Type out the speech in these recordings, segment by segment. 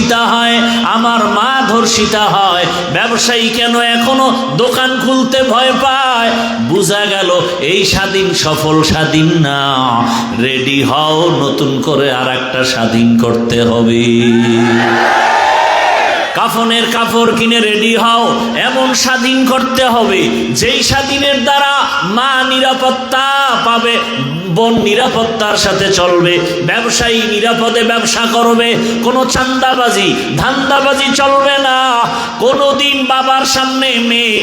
ধর্ষিতা হয়, আমার মা ধর্ষিতা হয়, ব্যবসায়ী কেন এখনো দোকান খুলতে ভয় পায়? বোঝা গেল এই স্বাধীন সফল স্বাধীন না। রেডি হও, নতুন করে আর একটা স্বাধীন করতে হবে। কাফনের কাপড় কিনে রেডি হও, এমন স্বাধীন করতে হবে যেই স্বাধীনের দ্বারা মা নিরাপত্তা পাবে, বোন নিরাপত্তার সাথে চলবে, ব্যবসায়ী নিরাপদে ব্যবসা করবে, কোনো চান্দাবাজি ধান্দাবাজি চলবে না, কোনোদিন বাবার সামনে মেয়ে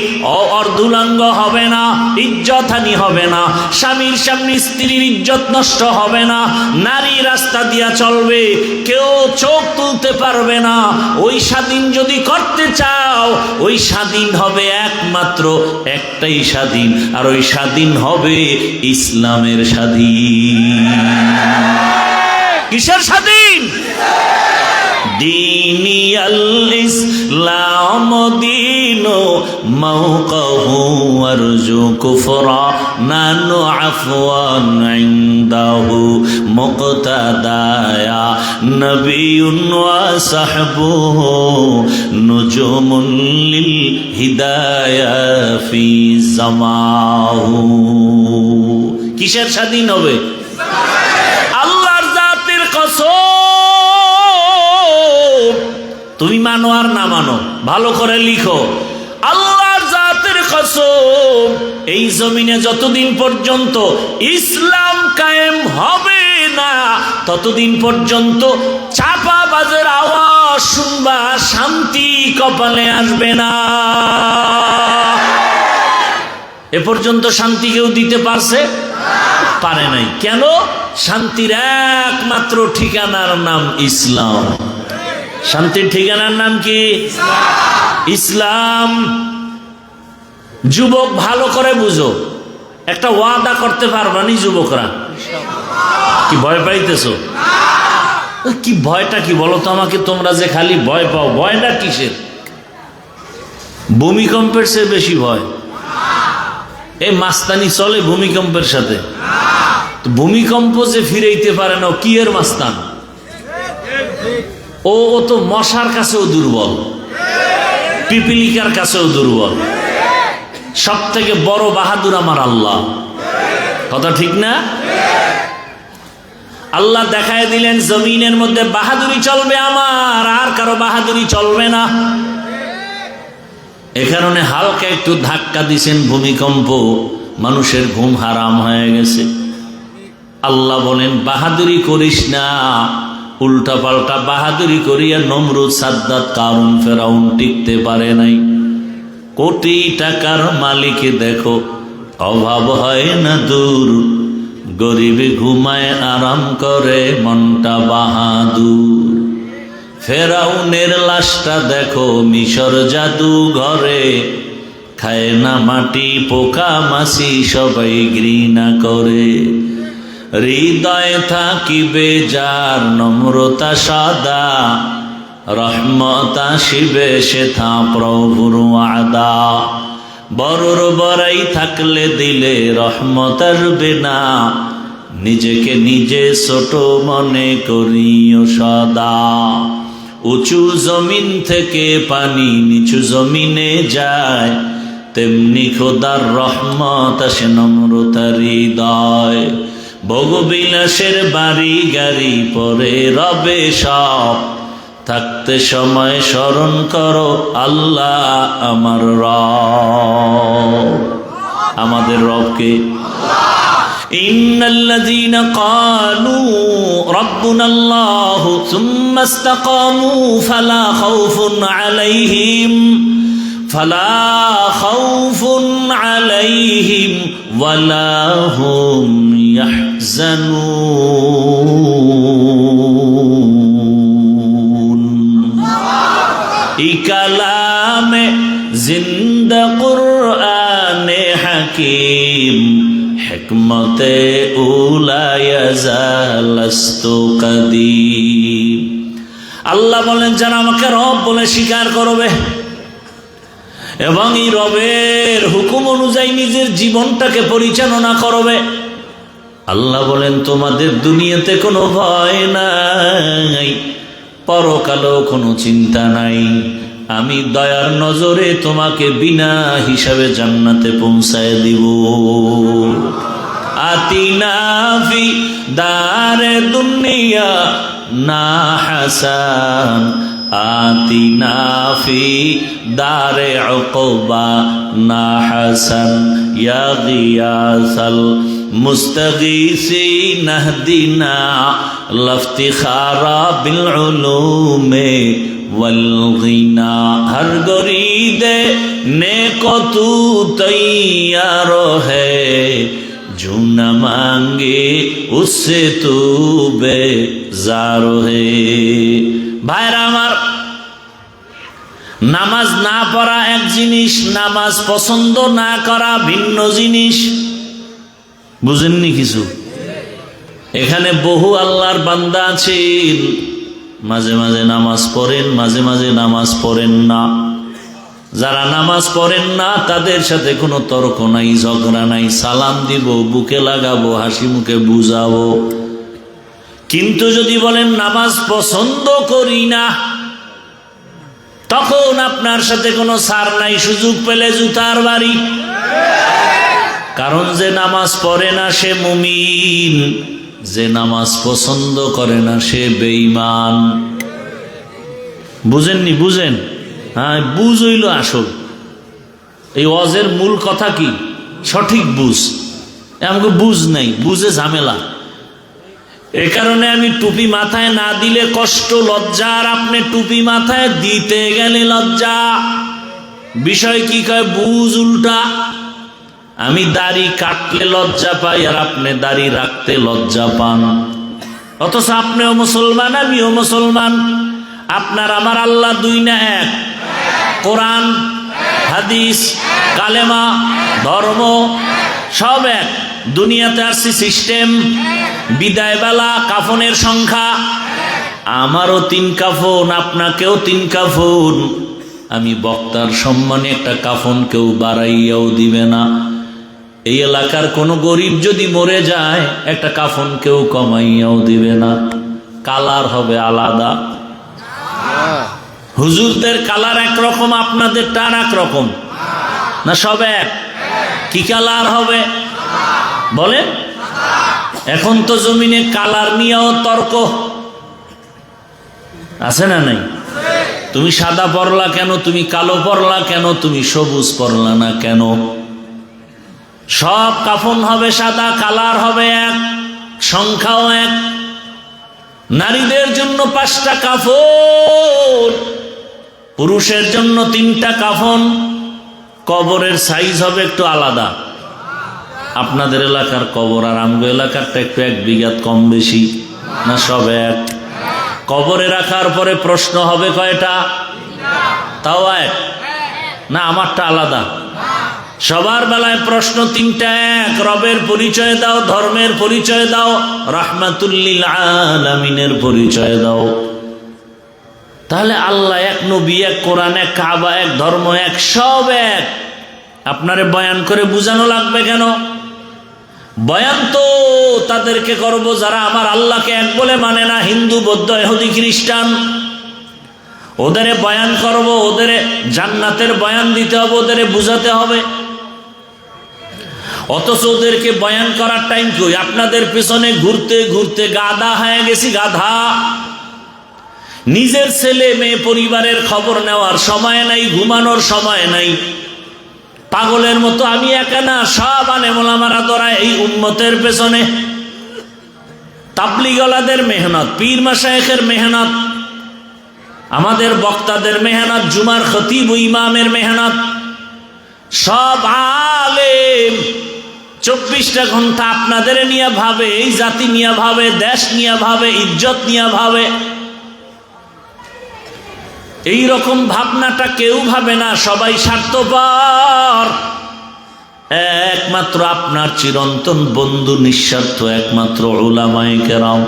অর্ধুলাঙ্গ হবে না, ইজ্জতহানি হবে না, স্বামীর সামনে স্ত্রীর ইজ্জত নষ্ট হবে না, নারী রাস্তা দিয়া চলবে, কেউ চোখ তুলতে পারবে না। ওই স্বাধীন যদি করতে চাও, ওই স্বাধীন হবে একমাত্র একটাই স্বাধীন, আর ওই স্বাধীন হবে ইসলামের স্বাধীন। কিসের স্বাধীন? দীনিয়াল ইসলাম দীনু মাওকাহু আরজু কুফরা নানু আফওয়ান ইনদাহু মুক্তাদায়া নবিয়ুন ওয়া সাহবুহু নুজুমুন লিল হিদায়া ফি জামাহু। কিসের স্বাধীন হবে? আল্লাহর জাতের কসম, তুমি মানো আর না মানো, ভালো করে লিখো, আল্লাহর জাতের কসম, এই জমিনে যতদিন পর্যন্ত ইসলাম কায়েম হবে না, ততদিন পর্যন্ত চাপাবাজের আওয়াজ শুনবা, শান্তি কপালে আসবে না। এ পর্যন্ত শান্তি কেউ দিতে পারছে? পারে নাই। কেন? শান্তির একমাত্র ঠিকানার নাম ইসলাম। শান্তির ঠিকানার নাম কি? ইসলাম। যুবক ভালো করে বুঝো, একটা ওয়াদা করতে পারবা নি যুবকরা? কি ভয় পাইতেছো? কি ভয়টা কি বলো তো আমাকে, তোমরা যে খালি ভয় পাও, ভয়টা কিসের? ভূমিকম্পের চেয়ে বেশি ভয়। এই মাস্তানি চলে ভূমিকম্পের সাথে। ভূমিকম্প যে ফিরাইতে পারে না, কি এর মাস্তান? ও তো মশার কাছেও দুর্বল, পিপিলিকার কাছেও দুর্বল। সব থেকে বড় বাহাদুর আমার আল্লাহ। কথা ঠিক না? আল্লাহ দেখায় দিলেন জমিনের মধ্যে বাহাদুরি চলবে আমার, আর কারো বাহাদুরি চলবে না। এ কারণে হালকা একটু ধাক্কা দিছেন ভূমিকম্প, মানুষের ঘুম হারাম হয়ে গেছে। আল্লাহ বলেন বাহাদুরি করিস না, উল্টা পাল্টা বাহাদুরি করিয়া নমরুদ, সাদ্দাত, কারুন, ফেরাউন টিকতে পারে নাই। কোটি টাকার মালিক দেখো, অভাব হয় না দূর, গরিবে ঘুমায় আরাম করে মনটা বাহাদুর। ফেরাউনের লাশটা দেখো মিশর জাদু ঘরে, খায় না মাটি পোকা মাছি সবাই ঘৃণা করে। হৃদয় থাকিবে যার নম্রতা সাদা, রহমত আসিবে সেথা প্রভুর ওয়াদা। বড়র বড়াই থাকলে দিলে রহমত আসবে না, নিজেকে নিজে ছোট মনে করিও সদা। উঁচু জমিন থেকে পানি নিচু জমিনে যায়, তেমনি খোদার রহমত আসে নম্রতার হৃদয়। ভোগবিলাসের বাড়ি গাড়ি পরে রবে সব, থাকতে সময় স্মরণ করো আল্লাহ আমার রব। আমাদের রবকে ইন্নাল্লাযীনা ক্বালু রাব্বুনাল্লাহু সুম্মা ইসতাকামু ফালা খাউফুন আলাইহিম ওয়ালা হুম ইয়াহজানুন। এই কালামে জিন্দা কুরআনে হাকিম, হিকমতে উলায়াজালাস্তু কাদিম। আল্লাহ বলেন যারা আমাকে রব বলে স্বীকার করবে এবং এই রবের হুকুম অনুযায়ী নিজের জীবনটাকে পরিচালনা করবে, আল্লাহ বলেন তোমাদের দুনিয়াতে কোনো ভয় নাই, পরকালেও কোনো চিন্তা নাই, আমি দয়ার নজরে তোমাকে বিনা হিসাবে জান্নাতে পৌঁছায় দিব। আতিনা ফি দারে দুনিয়া না হাসান, আতিনা ফি দারে উকবা না হাসান, ইয়া গিয়াসাল মুস্তাগীসিন নাহদিনা লফতিখারা বিল উলুমে वल गिना। हर गरीदे नेको तू तैयार है, जो न मांगे उससे तू बेजार है। भाईरा आमार, नामाज ना पढ़ा एक जिनिस, नामाज पसंद ना करा भिन्न जिनिस। बुझेनনি কিছু? এখানে বহু আল্লাহর বান্দা আছেন, মাঝে মাঝে নামাজ পড়েন, মাঝে মাঝে নামাজ পড়েন না। যারা নামাজ পড়েন না তাদের সাথে কোনো তর্ক নাই, ঝগড়া নাই, সালাম দিব, বুকে লাগাবো, হাসি মুখে বুঝাবো। কিন্তু যদি বলেন নামাজ পছন্দ করি না, তখন আপনার সাথে কোনো ছাড় নাই, সুযোগ পেলে জুতার বাড়ি। কারণ যে নামাজ পড়ে না সে মুমিন, যে নামাজ পছন্দ করে না সে বেঈমান। বুঝেননি? বুঝেন? হ্যাঁ, বুঝ হইল আসল। এই ওয়াজের মূল কথা কি? সঠিক বুঝ। আমাকে বুঝ নাই, বুঝে ঝামেলা। এ কারণে আমি টুপি মাথায় না দিলে কষ্ট, লজ্জা, আর আপনি টুপি মাথায় দিতে গেলে লজ্জা। বিষয় কি কয়? বুঝ উল্টা। আমি দাড়ি কাটলে লজ্জা পাই, আর আপনি দাড়ি রাখতে লজ্জা পান। অথচ আপনিও মুসলমান, আমিও মুসলমান। আপনার আমার আল্লাহ দুই না এক? কোরআন, হাদিস, কালেমা, ধর্ম সব এক। দুনিয়াতে আসছি সিস্টেম, বিদায় বেলা, কাফনের সংখ্যা। আমারও 3 কাফন, আপনাকেও 3 কাফন। আমি বক্তার সম্মানে একটা কাফন কেউ বাড়াইয়াও দিবে না। এই এলাকার কোনো গরিব যদি মরে যায় একটা কাফন কেউ কমাইয়াও দিবে না। কালার হবে আলাদা। হুজুরদের কালার একরকম, আপনাদেরটা আর এক রকম না? সব এক? কি কালার হবে বলেন? এখন তো জমিনে কালার নিয়েও তর্ক আছে না নাই? তুমি সাদা পরলা কেন, তুমি কালো পরলা কেন, তুমি সবুজ পরলা না কেন? সব কাফন হবে সাদা, কালার হবে এক, সংখ্যাও এক। নারীদের জন্য 5টা কাফন, পুরুষের জন্য 3টা কাফন। কবরের সাইজ হবে একটু আলাদা। আপনাদের এলাকার কবর আর আমগো এলাকারটা একটু 1 বিঘা কম বেশি না? সব এক। কবরে রাখার পরে প্রশ্ন হবে কয়টা? তাও এক না? আমারটা আলাদা? সবার বেলায় প্রশ্ন 3টা এক। রবের পরিচয় দাও, ধর্মের পরিচয় দাও, রাহমাতুল্লিল আলামিনের পরিচয় দাও। তাহলে আল্লাহ এক, নবী এক, কোরআন এক, কাবা এক, ধর্ম এক, সব এক। আপনারে বয়ান করে বুঝানো লাগবে কেন? বয়ান তো তাদেরকে করব যারা আমার আল্লাহকে এক বলে মানে না, হিন্দু, বৌদ্ধ, ইহুদি, খ্রিস্টান। ওদের বয়ান করব, ওদের জান্নাতের বয়ান দিতে হবে, ওদের বুঝাতে হবে। অথচ ওদেরকে বয়ান করার টাইম কই? আপনাদের পেছনে ঘুরতে ঘুরতে গাধা হয়ে গেছি, গাধা। নিজের ছেলে মেয়ে পরিবারের খবর নেওয়ার সময় নাই, ঘুমানোর সময় নাই। পাগলের মতো আমি একা না, সব আলেম ওলামারা দৌড়ায় এই উম্মতের পেছনে। তাবলীগওয়ালাদের মেহনত, পীর মাশায়েখের মেহনত, আমাদের বক্তাদের মেহনত, জুমার খতিব ও ইমামের মেহনত। সব আলেম 24টা ঘন্টা আপনাদের নিয়ে ভাবে, এই জাতি নিয়ে ভাবে, দেশ নিয়ে ভাবে, ইজ্জত নিয়ে ভাবে। এই রকম ভাবনাটা কেউ ভাবে না, সবাই স্বার্থপর। একমাত্র আপনার চিরন্তন বন্ধু নিঃস্বার্থ, একমাত্র উলামায়ে কেরাম।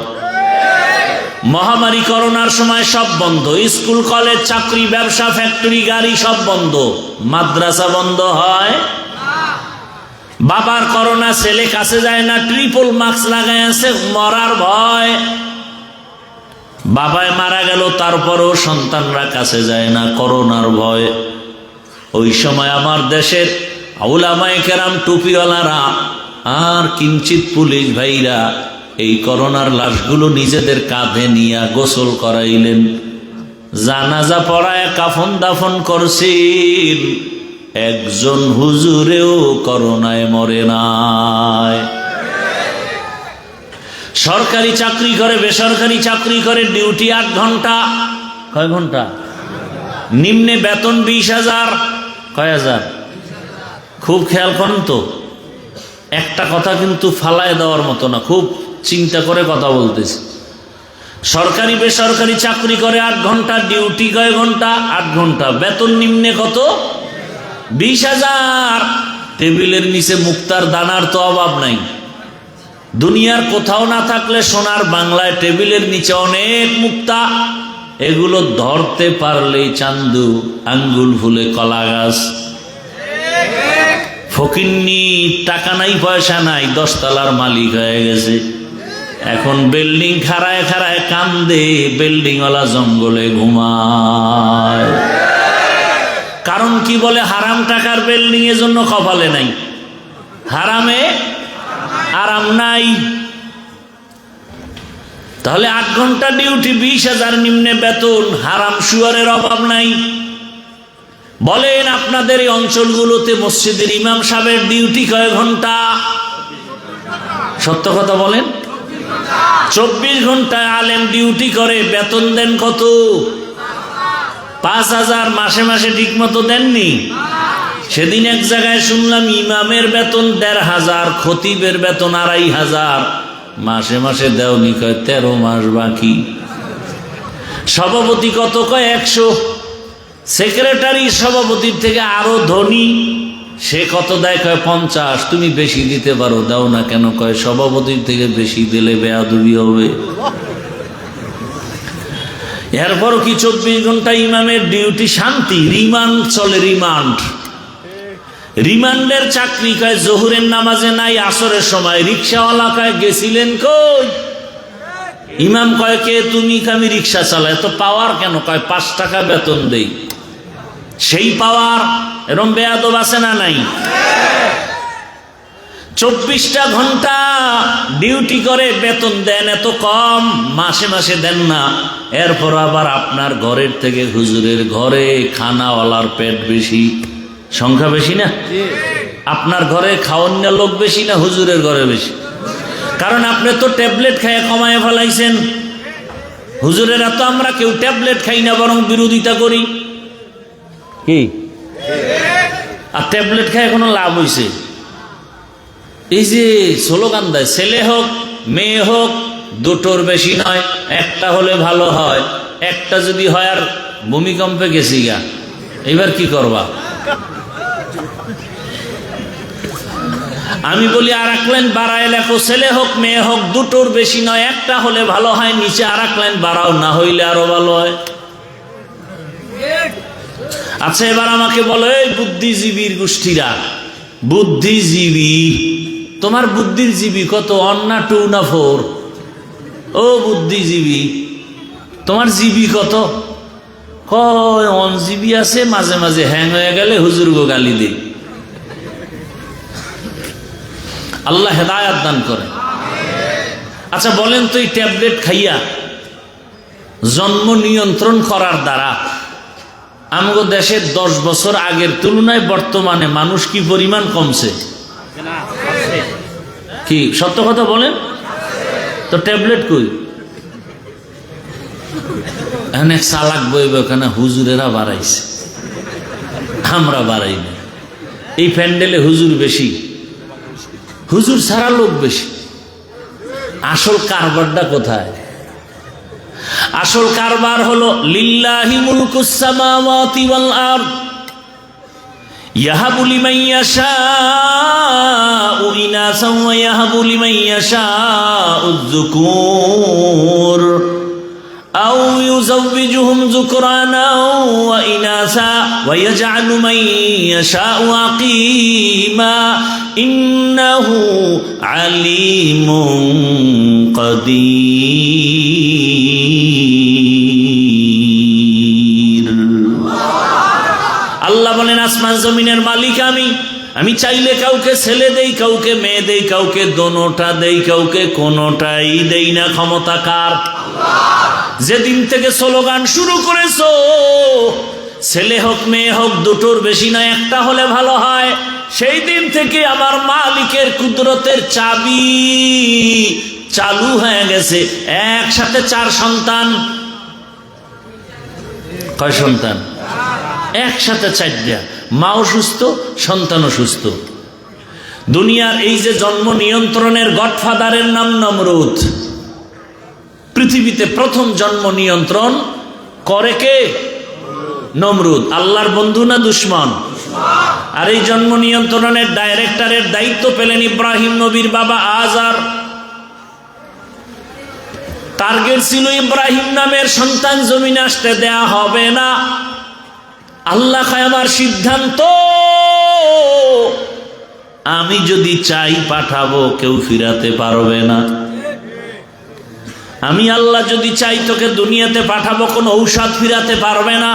মহামারী করোনার সময় সব বন্ধ, স্কুল, কলেজ, চাকরি, ব্যবসা, ফ্যাক্টরি, গাড়ি সব বন্ধ। মাদ্রাসা বন্ধ হয়? বাবার করোনা, ছেলে কাছে যায় না, ট্রিপল মাস্ক লাগাই আছে, মরার ভয়। বাবায় মারা গেল, তারপরও সন্তানরা কাছে যায় না করোনার ভয়। ওই সময় আমার দেশের উলামায়ে কেরাম, টুপিওয়ালারা আর কিঞ্চিত পুলিশ ভাইরা এই করোনার লাশগুলো নিজেদের কাঁধে নিয়ে গোসল করাইলেন, জানাজা পড়ায় কাফন দাফন করছেন। একজন হুজুরেও করোনায় মরে নাই। সরকারি চাকরি করে, বেসরকারি চাকরি করে, ডিউটি 8 ঘন্টা। কয় ঘন্টা? নিম্নে বেতন 20,000। কয় হাজার? খুব খেয়াল করেন তো, একটা কথা কিন্তু ফালায় দেওয়ার মতো না, খুব চিন্তা করে কথা বলতেছি। সরকারি বেসরকারি চাকরি করে 8 ঘন্টা, ডিউটি কয় ঘন্টা? 8 ঘন্টা। বেতন নিম্নে কত? 20,000। টেবিলের নিচে মুক্তার দানার তো অভাব নাই। দুনিয়ার কোথাও না থাকলে সোনার বাংলায় টেবিলের নিচে অনেক মুক্তা। এগুলো ধরতে পারলেই চান্দু, আঙ্গুল ফুলে কলা গাছ। ফকিন্নি, টাকা নাই পয়সা নাই, 10 তলার মালিক হয়ে গেছে। এখন বিল্ডিং খাড়ায় খাড়ায় কান্দে, বিল্ডিংওয়ালা জঙ্গলে ঘুমায়। কারণ কি বলে? হারাম টাকার বিল্ডিং এর জন্য কপালে নাই, হারামে আরাম নাই। তাহলে 8 ঘন্টা ডিউটি, 20,000 নিম্নে বেতন, হারাম শুয়ারের অভাব নাই। বলেন আপনাদের এই অঞ্চলগুলোতে মসজিদের ইমাম সাহেবের ডিউটি কয় ঘন্টা? সত্য কথা বলেন। 24 ঘন্টায় আলেম ডিউটি করে, বেতন দেন কত? 5,000। মাসে মাসে ঠিক মতো দেননি। সেদিন এক জায়গায় শুনলাম ইমামের বেতন 1,500, খতিবের বেতন 2,500। মাসে মাসে দেওনি, কয় 13 মাস বাকি। সভাপতি কত? কয় 100। সেক্রেটারি সভাপতির থেকে আরো ধনী, সে কত দেয়? কয় 50। তুমি বেশি দিতে পারো, দাও না কেন? কয় সভাপতির থেকে বেশি দিলে বেয়াদবি হবে। এরপর কি 24 ঘন্টা ইমামের ডিউটি? শান্তি, রিমান্ড চলে, রিমান্ড। রিমান্ডের চাকরি। কয় জোহরের নামাজে নাই, আসরের সময়। রিক্সাওয়ালা কয় গেছিলেন কই? ইমাম কয় কে তুমি? আমি রিক্সা চালাই। তো পাওয়ার কেন? কয় 5 টাকা বেতন দেই। সেই পাওয়ার। এরম বেয়াদব আছে না নাই? 24টা ঘন্টা ডিউটি করে, বেতন দেন এত কম, মাসে মাসে দেন না। এরপর আবার আপনার ঘরের থেকে হুজুরের ঘরে খানাওয়ালার পেট বেশি, সংখ্যা বেশি না? আপনার ঘরে খাওয়ান্য লোক বেশি না হুজুরের ঘরে বেশি? কারণ আপনি তো ট্যাবলেট খাইয়ে কমায় ফেলাইছেন। হুজুরেরা তো আমরা কেউ ট্যাবলেট খাই না, বরং বিরোধিতা করি। কি আর ট্যাবলেট খায় কোনো লাভ হয়েছে? এই যে স্লোগান দেয়, ছেলে হোক মেয়ে হোক, দুটোর বেশি নয়, একটা হলে ভালো হয়। একটা যদি হয় আর ভূমিকম্পে গেছি গা, এবার কি করবা? আমি বলি আর এক লাইন বাড়ায় লেখো, ছেলে হোক মেয়ে হোক, দুটোর বেশি নয়, একটা হলে ভালো হয়। নিচে আর এক লাইন বাড়াও, না হইলে আরো ভালো হয়। আচ্ছা এবার আমাকে বলো, এই বুদ্ধিজীবীর গোষ্ঠীরা, বুদ্ধিজীবী, তোমার বুদ্ধির জীবী কত? 1 না 2 না 4? ও বুদ্ধিজীবী, তোমার জিবি কত? কয় 1 জিবি আছে, মাঝে মাঝে হ্যাং হয়ে গেলে হুজুর গো গালি দেই। আল্লাহ হেদায়াত দান করে। আচ্ছা বলেন তো, এই ট্যাবলেট খাইয়া জন্ম নিয়ন্ত্রণ করার দ্বারা আমাদের দেশে 10 বছর আগের তুলনায় বর্তমানে মানুষ কি পরিমাণ কমছে? কি সত্য কথা বলেন তো? ট্যাবলেট কই? অনেক চালাক বইবে ওখানে, হুজুরেরা বাড়াইছে, আমরা বাড়াই না। এই প্যান্ডেলে হুজুর বেশি, হুজুর ছাড়া লোক বেশি। আসল কারবারটা কোথায়? আসল কারবার হলো লিল্লাহি মুলকুস সামাওয়াতি ওয়াল আরদ ইয়াহাবু লিমান ইয়াশাউ ইনাসান ওয়া ইয়াহাবু লিমান ইয়াশাউ যুকুর আও ইউযাওবিজুহুম যুকরানা ওয়া ইনাসা ওয়া ইয়াজআলু মান ইয়াশাউ আকিমা ইন্নাহু আলিমুন কাদির। আল্লাহ বলেন আসমান জমিনের মালিক আমি চাইলে কাউকে ছেলে দেই, কাউকে মেয়ে দেই, কাউকে দোনোটা দেই, কাউকে কোনোটাই দেই না। ক্ষমতা কার? যেদিন থেকে স্লোগান শুরু করেছো, ছেলে হোক মেয়ে হোক দুটোর বেশি নয়, একটা হলে ভালো হয়, সেই দিন থেকে আমার মালিকের কুদরতের চাবি চালু হয়ে গেছে। একসাথে 4 সন্তান। কয় সন্তান? একসাথে 4টা। মাও সুস্থ, সন্তানও সুস্থ। দুনিয়ার এই যে জন্ম নিয়ন্ত্রণের গডফাদারের নাম নমরুদ। পৃথিবীতে প্রথম জন্ম নিয়ন্ত্রণ করে কে? নমরুদ। আল্লাহর বন্ধু না দুশ্মন? আর এই জন্ম নিয়ন্ত্রণের ডাইরেক্টরের দায়িত্ব পেলেন ইব্রাহিম নবীর বাবা আজার। টার্গেট ছিল ইব্রাহিম নামের সন্তান জমিনে আসতে দেয়া হবে না। আল্লাহ খায় আমার সিদ্ধান্ত, আমি যদি চাই পাঠাবো, কেউ ফিরাতে পারবে না। আমি আল্লাহ যদি চাই তোকে দুনিয়াতে পাঠাবো, কোনো ঔষধ ফিরাতে পারবে না।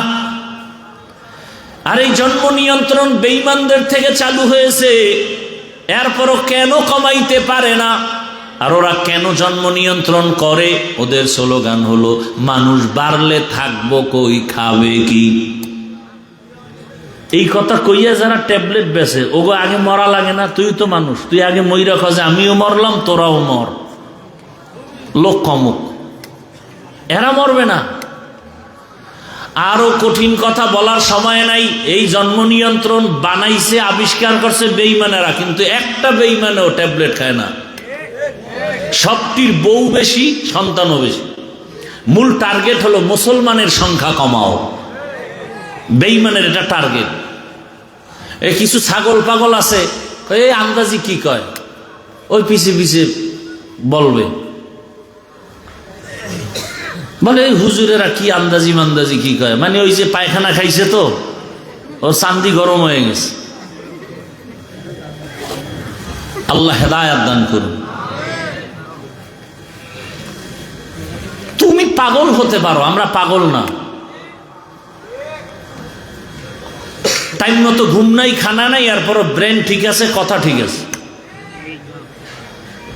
আর এই জন্ম নিয়ন্ত্রণ বেঈমানদের থেকে চালু হয়েছে, এরপরও কেন কমাইতে পারে না? আর ওরা কেন জন্ম নিয়ন্ত্রণ করে? ওদের স্লোগান হলো মানুষ বাড়লে থাকবো কই, খাবে কি। এই কথা কইয়া যারা ট্যাবলেট বেছে, ওগো আগে মরা লাগে না? তুই তো মানুষ, তুই আগে মইরা খোঁজে, আমিও মরলাম তোরাও মর, লোক কমুক। এরা মরবে না। আরো কঠিন কথা বলার সময় নাই। এই জন্ম নিয়ন্ত্রণ বানাইছে, আবিষ্কার করছে বেঈমানেরা, কিন্তু একটা বেঈমানও ট্যাবলেট খায় না। সবটির বউ বেশি, সন্তানও বেশি। মূল টার্গেট হলো মুসলমানের সংখ্যা কমাও। বেঈমানের এটা টার্গেট। এই কিছু ছাগল পাগল আছে, এই আন্দাজি কি কয়, ওই পিছে পিছে বলবে, বলে এই হুজুরেরা কি আন্দাজি মান্দাজি কি কয়, মানে ওই যে পায়খানা খাইছে তো ওর চান্দি গরম হয়ে গেছে। আল্লাহ হেদায়াত দান করুন। তুমি পাগল হতে পারো, আমরা পাগল না। টাইম মতো ঘুম নাই, খানা নাই, এরপরও ব্রেন ঠিক আছে, কথা ঠিক আছে।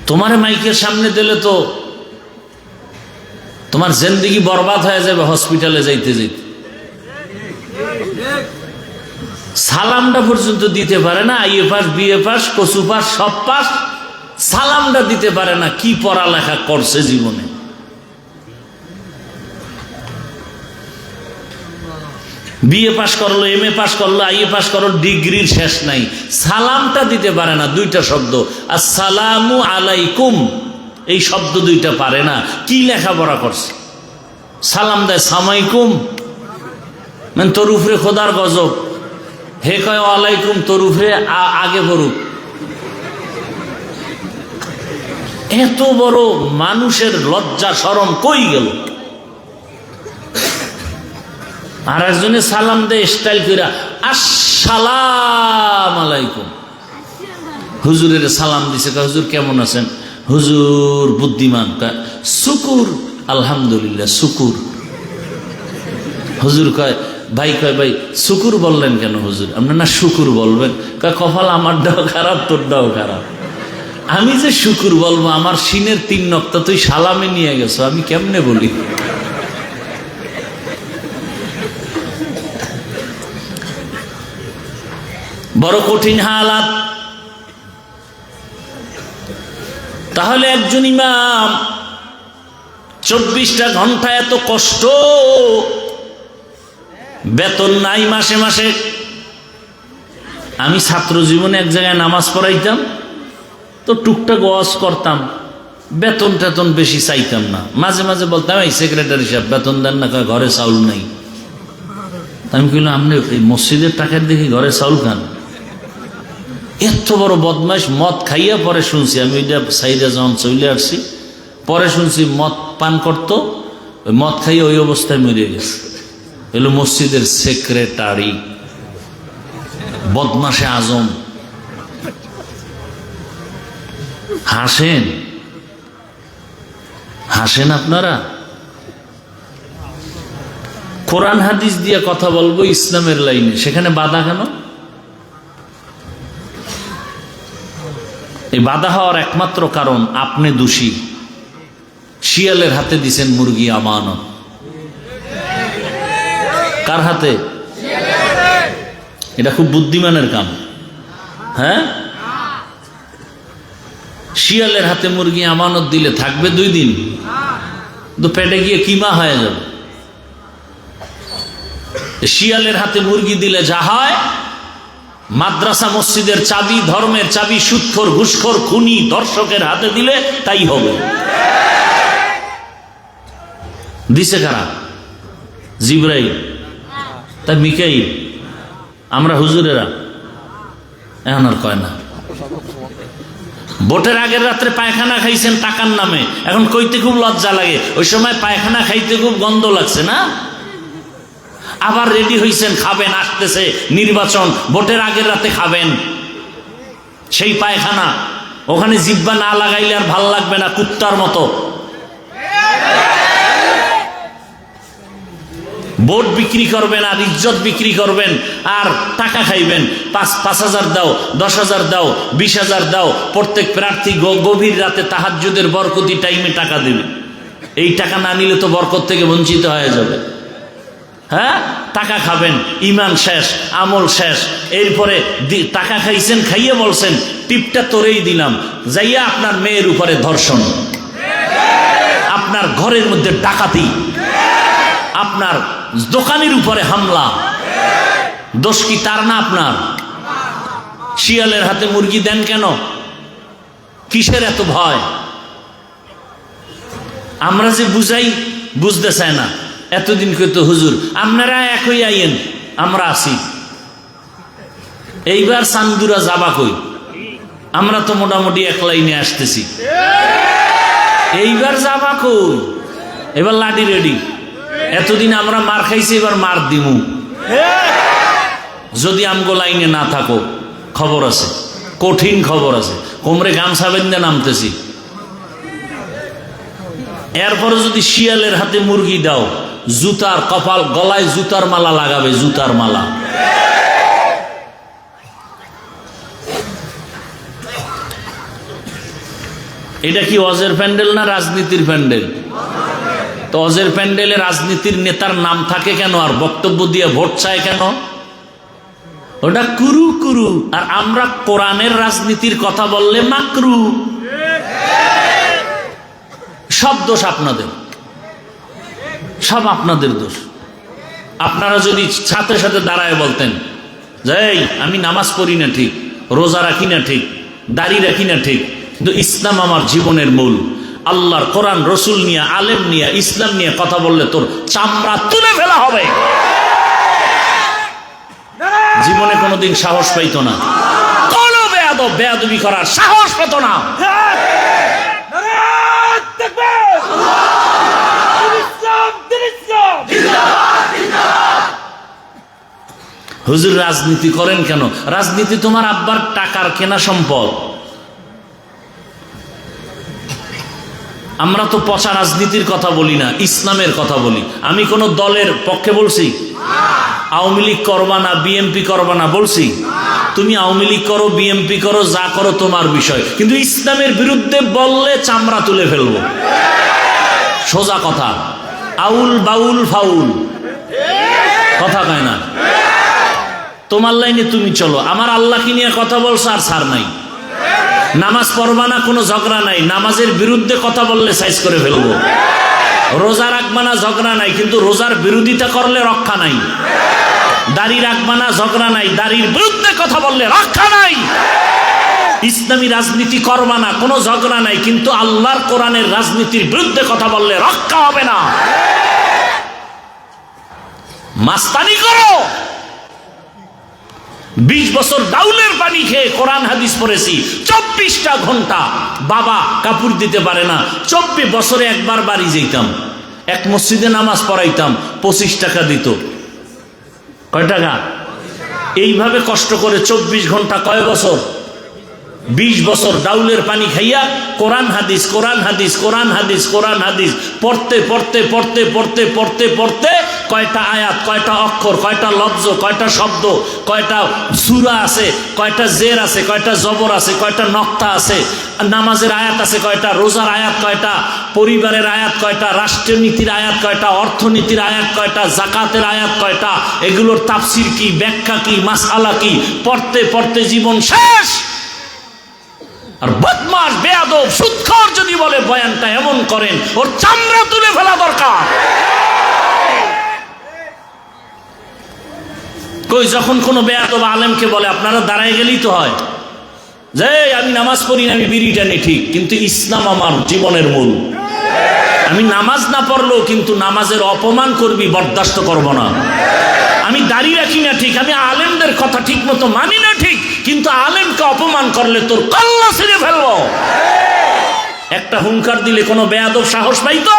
তোমার মাইকের সামনে দিলে তো তোমার জিন্দেগি বরবাদ হয়ে যাবে হসপিটালে যাইতে যাইতে। সালামটা পর্যন্ত দিতে পারে না। আইএ পাস, বিএ পাস, কচু পাস, সব পাস, সালামটা দিতে পারে না। কি পড়ালেখা করছে জীবনে। বিএ পাস করলো, এমএ পাস করলো, আইএ পাস করলো, ডিগ্রির শেষ নাই, সালামটা দিতে পারে না। 2টা শব্দ, আসসালামু আলাইকুম, এই শব্দ 2টা পারে না। কি লেখাপড়া করছে? সালাম দেয় সামাইকুম, মানে তোর উপরে খোদার গজব। হে কয় ওয়ালাইকুম, তোর উপরে আগে পড়ুক। এত বড় মানুষের লজ্জা শরম কই গেল? আর একজনে সালাম দেয় স্টাইল কইরা, আসসালাম আলাইকুম। হুজুরের সালাম দিছে, হুজুর কেমন আছেন? হুজুর বুদ্ধিমান, শুকুর আলহামদুলিল্লাহ শুকুর। হুজুর কয় ভাই, কয় ভাই শুকুর বললেন কেন হুজুর? আপনি না শুকুর বলবেন। কয় কপাল আমারটাও খারাপ, তোরটাও খারাপ। আমি যে শুকুর বলবো, আমার সিনের 3 নক্তা তুই সালামে নিয়ে গেছো, আমি কেমনে বলি? বড় কঠিন হালাত। তাহলে একজন ইমাম 24টা ঘন্টা এত কষ্ট, বেতন নাই মাসে মাসে। আমি ছাত্র জীবনে এক জায়গায় নামাজ পড়াইতাম, তো টুকটাক ওয়াজ করতাম, বেতন টেতন বেশি চাইতাম না। মাঝে মাঝে বলতাম, এই সেক্রেটারি সাহেব বেতন দেন না, ঘরে চাউল নাই। আমি কইলাম, আপনি এই মসজিদের টাকার দেখি ঘরে চাউল খান? এত বড় বদমাইশ। মদ খাইয়া পরে শুনছি, আমি ওইটা সাইডে যখন চলে আসছি, পরে শুনছি মদ পান করতো, মদ খাইয়া ওই অবস্থায় মরে গেছে। এলো মসজিদের সেক্রেটারি, বদমাশে আজম। হাসেন, হাসেন আপনারা। কোরআন হাদিস দিয়ে কথা বলবো ইসলামের লাইনে, সেখানে বাধা কেন? এই বাধা হওয়ার একমাত্র কারণ আপনি দোষী। শিয়ালের হাতে দিছেন মুরগি আমানত। কার হাতে? এটা খুব বুদ্ধিমানের কাম। হ্যাঁ, শিয়ালের হাতে মুরগি আমানত দিলে থাকবে 2 দিন, তো পেটে গিয়ে কিমা হয়ে যাবে। শিয়ালের হাতে মুরগি দিলে যা হয়, মাদ্রাসা মসজিদের চাবি, ধর্মের চাবি সুদখোর, ঘুষখোর, খুনি, দর্শকের হাতে দিলে তাই হবে। দিছে কারা? জিবরাইল, তাই মিকাইল, আমরা হুজুরেরা। এখন আর কয় না। ভোটের আগের রাত্রে পায়খানা খাইছেন টাকার নামে, এখন কইতে খুব লজ্জা লাগে। ওই সময় পায়খানা খাইতে খুব গন্ধ লাগছে না? আবার রেডি হইছেন, খাবেন, আসতেছে নির্বাচন, ভোটের আগের রাতে খাবেন সেই পায়খানা। ওখানে জিব্বা না লাগাইলে আর ভাল লাগবে না, কুত্তার মতো। ভোট বিক্রি করবেন আর ইজ্জত বিক্রি করবেন আর টাকা খাইবেন। 5,000 দাও, 10,000 দাও, 20,000 দাও। প্রত্যেক প্রার্থী গভীর রাতে তাহাজ্জুদের বরকতি টাইমে টাকা দিবে। এই টাকা না নিলে তো বরকত থেকে বঞ্চিত হয়ে যাবে। হ্যাঁ, টাকা খাবেন, ইমান শেষ, আমল শেষ। এরপরে টাকা খাইছেন, খাইয়ে বলছেন টিপটা তোরেই দিলাম, যাইয়া আপনার মেয়ের উপরে ধর্ষণ, আপনার ঘরের মধ্যে ডাকাতি, আপনার দোকানের উপরে হামলা। দোষ কি তার না আপনার? শিয়ালের হাতে মুরগি দেন কেন? কিসের এত ভয়? আমরা যে বুঝাই, বুঝতে চায় না। এতদিন কইতো হুজুর আপনারা একই আইয়েন, আমরা আছি। এইবার চান্দুরা যাবা কই? আমরা তো মোটামুটি এক লাইনে আসতেছি। এইবার যাবা কই? এবার লাঠি রেডি। এতদিন আমরা মার খাইছি, এবার মার দিমু। যদি আমগো লাইনে না থাকো, খবর আছে, কঠিন খবর আছে। কোমরে গামছা বেঁধে নামতেছি। এরপরে যদি শিয়ালের হাতে মুরগি দাও, জুতার কপাল, গলায় জুতার মালা লাগাবে, জুতার মালা। এটা কি অজের প্যান্ডেল না রাজনীতির প্যান্ডেল? তো অজের প্যান্ডেলে রাজনীতির নেতার নাম থাকে কেন, আর বক্তব্য দিয়ে ভোট চায় কেন? ওটা কুরু কুরু। আর আমরা কোরআনের রাজনীতির কথা বললে মাকরু। সব দোষ আপনাদের, সব আপনাদের দোষ। আপনারা যদি সাথে সাথে দাঁড়ায় বলতেন যে আমি নামাজ পড়ি না ঠিক, রোজা রাখি না ঠিক, দাড়ি রাখি না ঠিক, কিন্তু ইসলাম আমার জীবনের মূল, আল্লাহর কোরআন রসুল নিয়ে, আলেম নিয়ে, ইসলাম নিয়ে কথা বললে তোর চামড়া তুলে ফেলা হবে। জীবনে কোনোদিন সাহস পাইত না, কোনো বেয়াদবি করার সাহস পেত না। হুজুর রাজনীতি করেন কেন? রাজনীতি তোমার আব্বার টাকার কেনা সম্পদ। আমরা তো পচা রাজনীতির কথা বলি না, ইসলামের কথা বলি। আমি কোন দলের পক্ষে বলছি? আওয়ামী লীগ করবা না, বিএনপি করবা না বলছি? তুমি আওয়ামী লীগ করো, বিএনপি করো, যা করো তোমার বিষয়, কিন্তু ইসলামের বিরুদ্ধে বললে চামড়া তুলে ফেলবো। সোজা কথা। আউল বাউল ফাউল কথা কয় না। তোমার লাইনে তুমি চলো, আমার আল্লাহকে নিয়ে কথা বলছো আর ছাড় নাই। নামাজ পড়বা না, কোনো ঝগড়া নাই, নামাজের বিরুদ্ধে কথা বললে সাইজ করে ফেলবো। রোজা রাখবা না, ঝগড়া নাই, কিন্তু রোজার বিরোধিতা করলে রক্ষা নাই। দাড়ি রাখবা না, ঝগড়া নাই, দাড়ির বিরুদ্ধে কথা বললে রক্ষা নাই। ইসলামী রাজনীতি করবা না, কোনো ঝগড়া নাই, কিন্তু আল্লাহর কোরআনের রাজনীতির বিরুদ্ধে কথা বললে রক্ষা হবে না। মাস্তানি করো। 20 বছর ডাউলের পানি খেয়ে কোরআন হাদিস পড়েছি, 24টা ঘন্টা। বাবা কাপড় দিতে পারে না, 24 বছরে একবার বাড়ি যেতাম, এক মসজিদে নামাজ পড়াইতাম, 25 টাকা দিত। কয় টাকা? এইভাবে কষ্ট করে 24 ঘন্টা, কয় বছর? 20 বছর ডাউলের পানি খাইয়া কোরআন হাদিস কোরআন হাদিস কোরআন হাদিস কোরআন হাদিস পড়তে পড়তে পড়তে পড়তে পড়তে পড়তে কয়টা আয়াত, কয়টা অক্ষর, কয়টা লফজ, কয়টা শব্দ, কয়টা সূরা আছে, কয়টা জের আছে, কয়টা জবর আছে, কয়টা নক্তা আছে, নামাজের আয়াত আছে কয়টা, রোজার আয়াত কয়টা, পরিবারের আয়াত কয়টা, রাষ্ট্রনীতির আয়াত কয়টা, অর্থনীতির আয়াত কয়টা, জাকাতের আয়াত কয়টা, এগুলোর তাফসির কি, ব্যাখ্যা কি, মাসআলা কি, পড়তে পড়তে জীবন শেষ। আর বদমাশ বেয়াদব সুদখোর যদি বলে বয়ানটা এমন করেন, ওর চামড়া তুলে ফেলা দরকার। কই যখন কোনো বেয়াদব আলেমকে বলে আপনারা দাঁড়ায় গেলেই তো হয়, যে আমি নামাজ পড়ি না, আমি বিড়ি টানি ঠিক, কিন্তু ইসলাম আমার জীবনের মূল। আমি নামাজ না পড়লেও কিন্তু নামাজের অপমান করবি বরদাস্ত করব না। আমি দাড়ি রাখি না ঠিক, আমি আলেমদের কথা ঠিক মতো মানি না ঠিক, কিন্তু আলেমকে অপমান করলে তোর কল্লা ছিঁড়ে ফেলবো। একটা হুঙ্কার দিলে কোনো বেয়াদব সাহস পাইতো?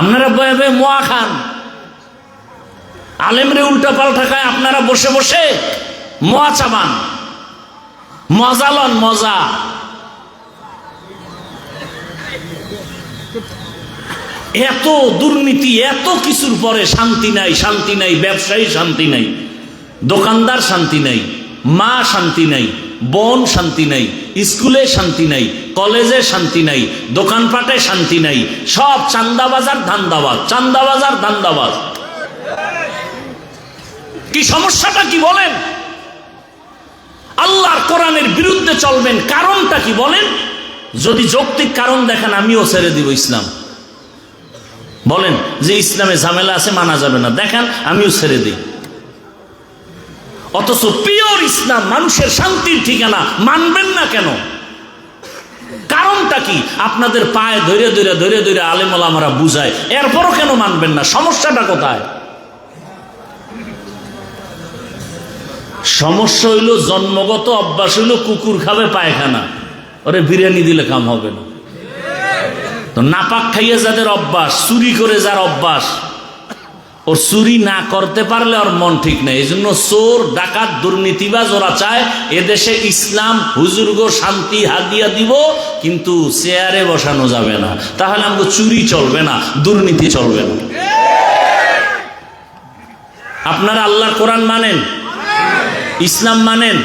আপনারা বয়ে বয়ে মোয়া খান, আলেমরে উল্টা পাল্টা খায়, আপনারা বসে বসে মোয়া চাবান, মজা লন মজা। এত দুর্নীতি, এত কিছুর পরে শান্তি নাই, শান্তি নাই, ব্যবসায়ী শান্তি নাই, দোকানদার শান্তি নাই, মা শান্তি নাই, বোন শান্তি নাই, স্কুলে শান্তি নাই, কলেজে শান্তি নাই, দোকানপাটে শান্তি নাই, সব চান্দাবাজার ধান্দাবাজ, চান্দাবাজার ধান্দাবাজ। কি সমস্যাটা কি বলেন? আল্লাহর কোরআনের বিরুদ্ধে চলবেন, কারণটা কি বলেন? যদি যৌক্তিক কারণ দেখেন আমিও ছেড়ে দিব ইসলাম। বলেন যে ইসলামে ঝামেলা আছে, মানা যাবে না, দেখান আমিও ছেড়ে দিই। অথচ পিওর ইসলাম মানুষের শান্তির ঠিকানা, মানবেন না কেন? কারণটা কি? আপনাদের পায়ে ধরে ধরে ধরে ধরে আলেম ওলামারা বুঝায়, এরপরও কেন মানবেন না? সমস্যাটা কোথায়? সমস্যা হইল জন্মগত অভ্যাস হইল কুকুর খাবে পায়খানা, ওরে বিরিয়ানি দিলে কাম হবে না। তো নাপাক খাইয়ে যাদের অভ্যাস, চুরি করে যার অভ্যাস, ওর চুরি না করতে পারলে ওর মন ঠিক নেই। এই জন্য চোর ডাকাত দুর্নীতিবাজ ওরা চায় এদেশে ইসলাম হুজুর্গ শান্তি হাদিয়া দিব, কিন্তু চেয়ারে বসানো যাবে না, তাহলে আমাকে চুরি চলবে না, দুর্নীতি চলবে না। আপনারা আল্লাহর কোরআন মানেন, ইসলাম মানেন?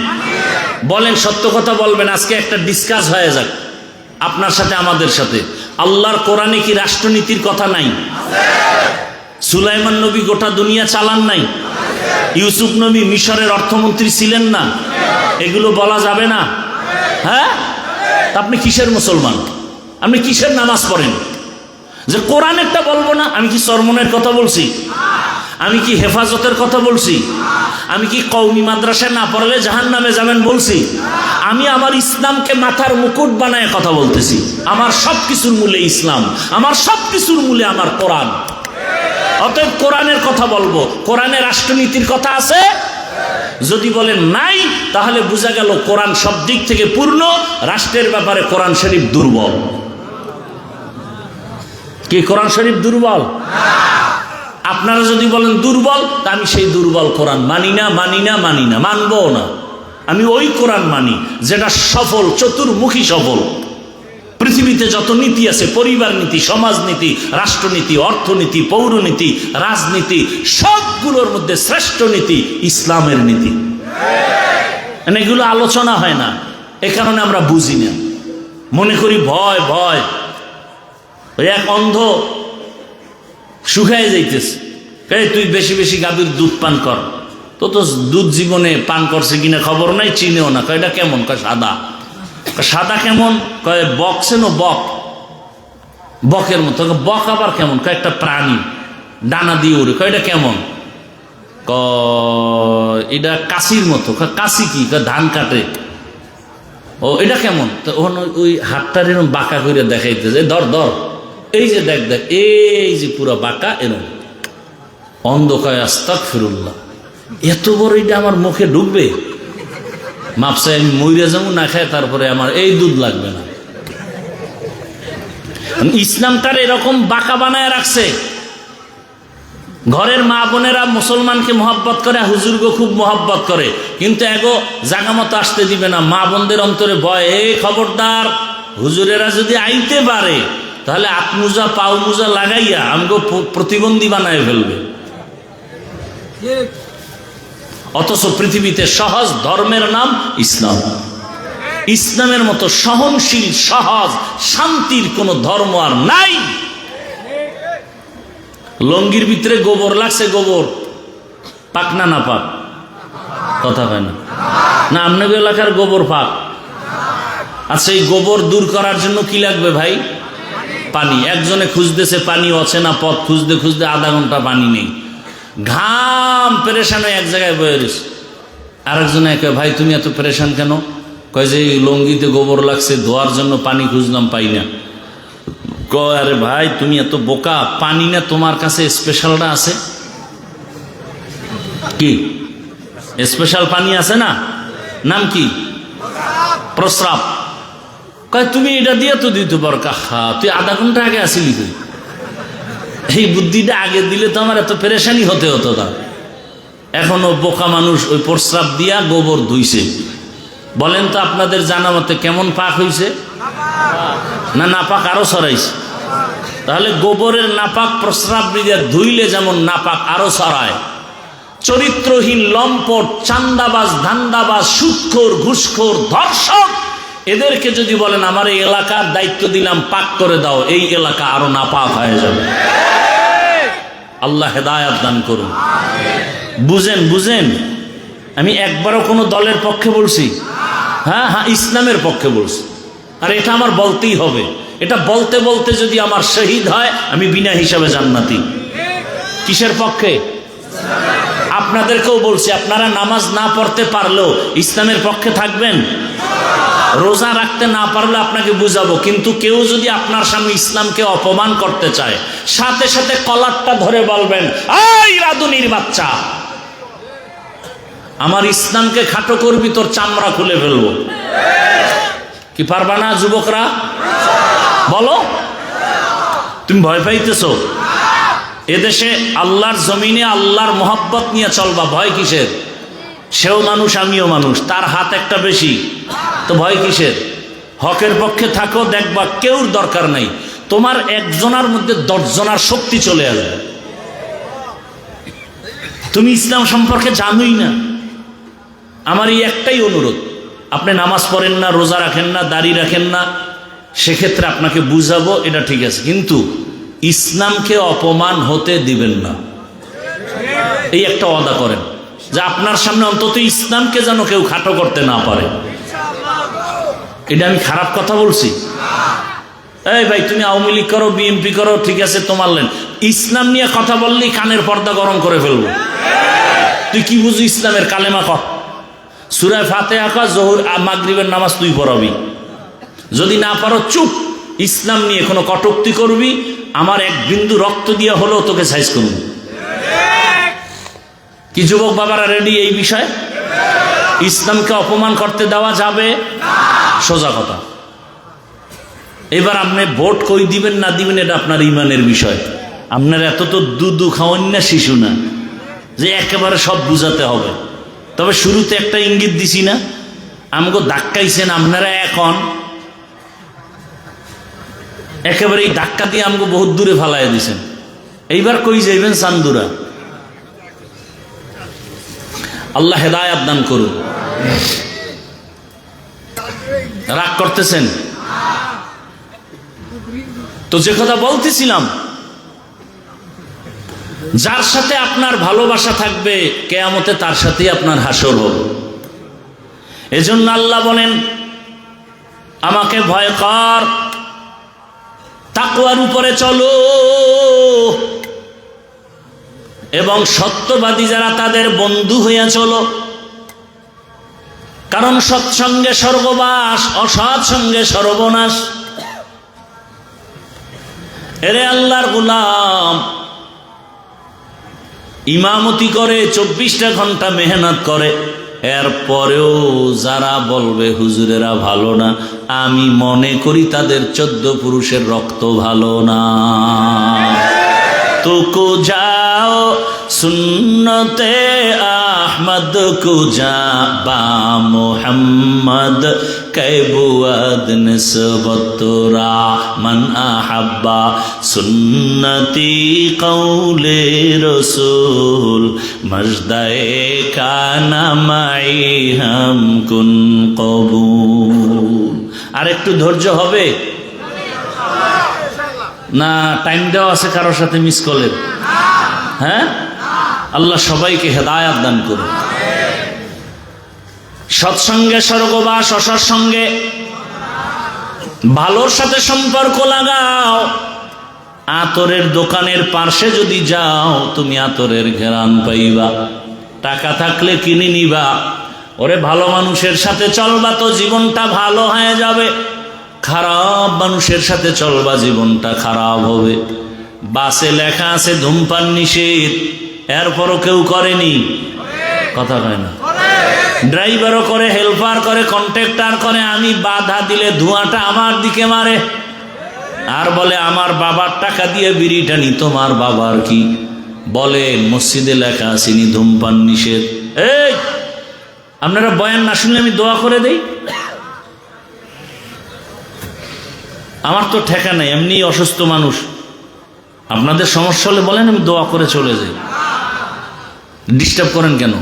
বলেন, সত্য কথা বলবেন। আজকে একটা ডিসকাস হয়ে যাক আপনার সাথে আমাদের সাথে। আল্লাহর কোরআনে কি রাষ্ট্রনীতির কথা নাই? সুলাইমান নবী গোটা দুনিয়া চালান নাই? ইউসুফ নবী মিশরের অর্থমন্ত্রী ছিলেন না? এগুলো বলা যাবে না? হ্যাঁ, আপনি কিসের মুসলমান? আপনি কিসের নামাজ পড়েন যে কোরআনেরটা বলবো না? আমি কি চরমনের কথা বলছি? আমি কি হেফাজতের কথা বলছি? আমি কি কওমি মাদ্রাসায় না পড়লে জাহান্নামে যাবেন বলছি? আমি আমার ইসলামকে মাথার মুকুট বানায় কথা বলতেছি। আমার সব কিছুর মূলে ইসলাম, আমার সব কিছুর মূলে আমার কোরআন। অতএব কোরআনের কথা বলবো। কোরআনে রাষ্ট্রনীতির কথা আছে? যদি বলেন নাই, তাহলে বোঝা গেল কোরআন সব দিক থেকে পূর্ণ, রাষ্ট্রের ব্যাপারে কোরআন শরীফ দুর্বল। কি কোরআন শরীফ দুর্বল? আপনারা যদি বলেন দুর্বল, তা আমি সেই দুর্বল কোরআন মানি না, মানি না, মানি না, মানবো না। আমি ওই কোরআন মানি যেটা সফল, চতুর্মুখী সফল। পৃথিবীতে যত নীতি আছে, পরিবার নীতি, সমাজনীতি, রাষ্ট্রনীতি, অর্থনীতি, পৌরনীতি, রাজনীতি, সবগুলোর মধ্যে শ্রেষ্ঠ নীতি ইসলামের নীতি। এগুলো আলোচনা হয় না, এ কারণে আমরা বুঝি না, মনে করি ভয় ভয়। ওই এক অন্ধ শুকায় যাইতেছে, তুই বেশি বেশি গাভীর দুধ পান কর। তো তো দুধ জীবনে পান করছে কিনা খবর নাই, চিনেও না। এটা কেমন? সাদা। সাদা কেমন? কয় বক, চেনো? বক, বকের মতো। বক আবার কেমন? একটা প্রাণী, ডানা দিয়ে উড়ে। এটা কেমন? এটা কাশির মতো। কাশি কি? ধান কাটে। ও, এটা কেমন? তো ওই হাতটার এরকম বাঁকা করে দেখাইতেছে, ধর ধর, এই যে দেখ দেখ, এই যে পুরো বাঁকা এরকম। অন্ধকার, আস্তাগফিরুল্লাহ, এত বড় এটা আমার মুখে ঢুকবে? মাপসা আমি মইরা যাবো না খায়, তারপরে আমার এই দুধ লাগবে না। ইসলামটার এরকম বাঁকা বানায় রাখছে। ঘরের মা বোনেরা মুসলমানকে মহব্বত করে, হুজুরকে খুব মহব্বত করে, কিন্তু এগো জাগা মতো আসতে দিবে না। মা বোনদের অন্তরে ভয়, এই খবরদার, হুজুরেরা যদি আইতে পারে তাহলে আত্মুজা পাও মুজা লাগাইয়া আমগো প্রতিবন্ধী বানায় ফেলবে। অথচ পৃথিবীতে সহজ ধর্মের নাম ইসলাম। ইসলামের মতো সহনশীল, সহজ, শান্তির কোনো ধর্ম আর নাই। লঙ্গির ভিতরে গোবর লাগছে, গোবর পাক না না পাক? কথা হয় না না? আপনাদের এলাকার গোবর পাক? আচ্ছা, এই গোবর দূর করার জন্য কি লাগবে ভাই? পানি। একজনে খুঁজতেছে পানি, অচেনা পথ খুঁজতে খুঁজতে আধা ঘন্টা পানি নেই, ঘাম পেরেশান হয়ে এক জায়গায় বয়ে রয়েছে। আরেকজনে একে, ভাই তুমি এত পেরেশান কেন? কয় যে লঙ্গিতে গোবর লাগছে, ধোয়ার জন্য পানি খুঁজলাম, পাই না। কয় আরে ভাই তুমি এত বোকা, পানি না তোমার কাছে স্পেশালটা আছে? কি স্পেশাল পানি আছে না? নাম কি? প্রস্রাব। কয় তুমি এটা দিয়ে তো দিতে পারো। কাহা, তুই আধা ঘন্টা আগে আসিলি, তুই এই বুদ্ধিটা আগে দিলে তো আমার এত পেরেশানি হতে হতো না। এখনো বোকা মানুষ ওই প্রস্রাব দিয়া গোবর ধুইছে। বলেন তো আপনাদের জানা মতে কেমন পাক হইছে? না নাপাক আরো ছড়াইছে? তাহলে গোবরের নাপাক প্রস্রাব দিয়ে ধুইলে যেমন নাপাক আরো ছড়ায়। চরিত্রহীন, লম্পট, চান্দাবাজ, ধান্দাবাজ, সুদখোর, ঘুষখোর, ধর্ষক, এদেরকে যদি বলেন আমার এই এলাকার দায়িত্ব দিলাম, পাক করে দাও, এই এলাকা আরো নাপাক হয়ে যাবে। আল্লাহ হেদায়াত দান করুন। বুঝেন বুঝেন, আমি একবারও কোনো দলের পক্ষে বলছি? হ্যাঁ হ্যাঁ, ইসলামের পক্ষে বলছি। আর এটা আমার বলতেই হবে। এটা বলতে বলতে যদি আমার শহীদ হয়, আমি বিনা হিসাবে জান্নাতি। কিসের পক্ষে? আপনাদেরকেও বলছি, আপনারা নামাজ না পড়তে পারলেও ইসলামের পক্ষে থাকবেন। রোজা রাখতে না পারলে আপনাকে বুঝাবো, কিন্তু কেউ যদি আপনার সামনে ইসলামকে অপমান করতে চায়, সাথে সাথে কলারটা ধরে বলবেন, এই রাধুনির বাচ্চা, আমার ইসলামকে খাটো করবি, তোর চামড়া খুলে ফেলবো। কি পারবা না যুবকরা? বলো, তুমি ভয় পাইতেছো? এদেশে আল্লাহর জমিনে আল্লাহর মোহাব্বত নিয়ে চলবা, ভয় কিসের? সেও মানুষ, আমিও মানুষ, তার হাত একটা বেশি, তো ভয় কিসের? হকের পক্ষে থাকো, দেখবা কেউর দরকার নাই, তোমার একজনের মধ্যে 10 জনের শক্তি চলে আসবে। তুমি ইসলাম সম্পর্কে জানোই না। আমার এই একটাই অনুরোধ, আপনি নামাজ পড়েন না, রোজা রাখেন না, দাড়ি রাখেন না, সেক্ষেত্রে আপনাকে বুঝাবো, এটা ঠিক আছে, কিন্তু ইসলামকে অপমান হতে দিবেন না। এই একটা ওয়াদা করেন যে আপনার সামনে অন্তত ইসলামকে যেন কেউ খাটো করতে না পারে। এটা আমি খারাপ কথা বলছি? এই ভাই তুমি আওয়ামী লীগ করো, বিএনপি করো, ঠিক আছে তোমার লেন, ইসলাম নিয়ে কথা বললেই কানের পর্দা গরম করে ফেলবো। তুই কি বুঝি ইসলামের? কালেমা কর, সূরা ফাতিহা কর, জোহর মাগরিবের নামাজ তুই পড়াবি। যদি না পারো চুপ। ইসলাম নিয়ে কোনো কটূক্তি করবি, আমার এক বিন্দু রক্ত দিয়ে হলেও তোকে সাইজ করব। কি যুবক বাবারা রেডি এই বিষয়ে? ইসলামকে অপমান করতে দেওয়া যাবে না, সোজা কথা। এবার আপনি ভোট কই দিবেন না দিবেন এটা আপনার ইমানের বিষয়। আপনার এত তো দুধু খাওয়ান না, শিশু না যে একেবারে সব বুঝাতে হবে। তবে শুরুতে একটা ইঙ্গিত দিছি না, আমাকে ধাক্কাইছেন আপনারা, এখন একেবারে এই ধাক্কা দিয়ে আমাকে বহুত দূরে ফালাই দিছেন। এইবার কই যাইবেন? চান্দুরা। আল্লাহ হেদায়াত দান করুন। রাগ করতেছেন তো? যে কথা বলতেছিলাম, যার সাথে আপনার ভালোবাসা থাকবে কিয়ামতে তার সাথেই আপনার হাসর হবে। এজন্য আল্লাহ বলেন, আমাকে ভয় কর, তাকওয়ার উপরে চলো, এবং সত্যবাদী যারা তাদের বন্ধু হইয়া চলো। কারণ সৎসঙ্গে স্বর্গবাস, অসৎ সঙ্গে সর্বনাশ। এরে আল্লাহর গোলাম, ইমামতি করে 24টা ঘন্টা মেহনত করে, এরপরেও যারা বলবে হুজুরেরা ভালো না, আমি মনে করি তাদের 14 পুরুষের রক্ত ভালো না। तू को जाओ सुन्नते अहमद को जा बा मोहम्मद कैबुअद निस्बतुरा मन अहब्बा सुन्नती कौले रसूल मजदाए काना माई हम कुन कबूल। আর একটু ধৈর্য হবে না? টাইম দেওয়া আছে কারোর সাথে মিস কলের? হ্যাঁ, আল্লাহ সবাইকে হেদায়াত দান করুন। সৎসঙ্গে স্বর্গবাস, অসৎসঙ্গে ভালোর সাথে সম্পর্ক লাগাও। আতরের দোকানের পাশে যদি যাও তুমি আতরের ঘেরান পাইবা। টাকা থাকলে কিনে নিবা। ওরে ভালো মানুষের সাথে চলবা তো জীবনটা ভালো হয়ে যাবে, খারাপ মানুষের সাথে চলবা জীবনটা খারাপ হবে। বাসে লেখা আছে ধূমপান নিষেধ, এরপরও কেউ করেনি, কথা কয় না। ড্রাইভারও করে, হেল্পার করে, কন্ট্রাক্টর করে। আমি বাধা দিলে ধোঁয়াটা আমার দিকে মারে আর বলে আমার বাবার টাকা দিয়ে বিড়ি টানি। তোমার বাবার কি? বলে মসজিদে লেখা আসেনি ধূমপান নিষেধ। এই আপনারা বয়ান না শুনলে আমি দোয়া করে দেই? আমার তো ঠেকা নাই, এমনি অসুস্থ মানুষ। আপনাদের সমস্যা হলে বলেন, আমি দোয়া করে চলে যাই। ডিস্টার্ব করেন কেন?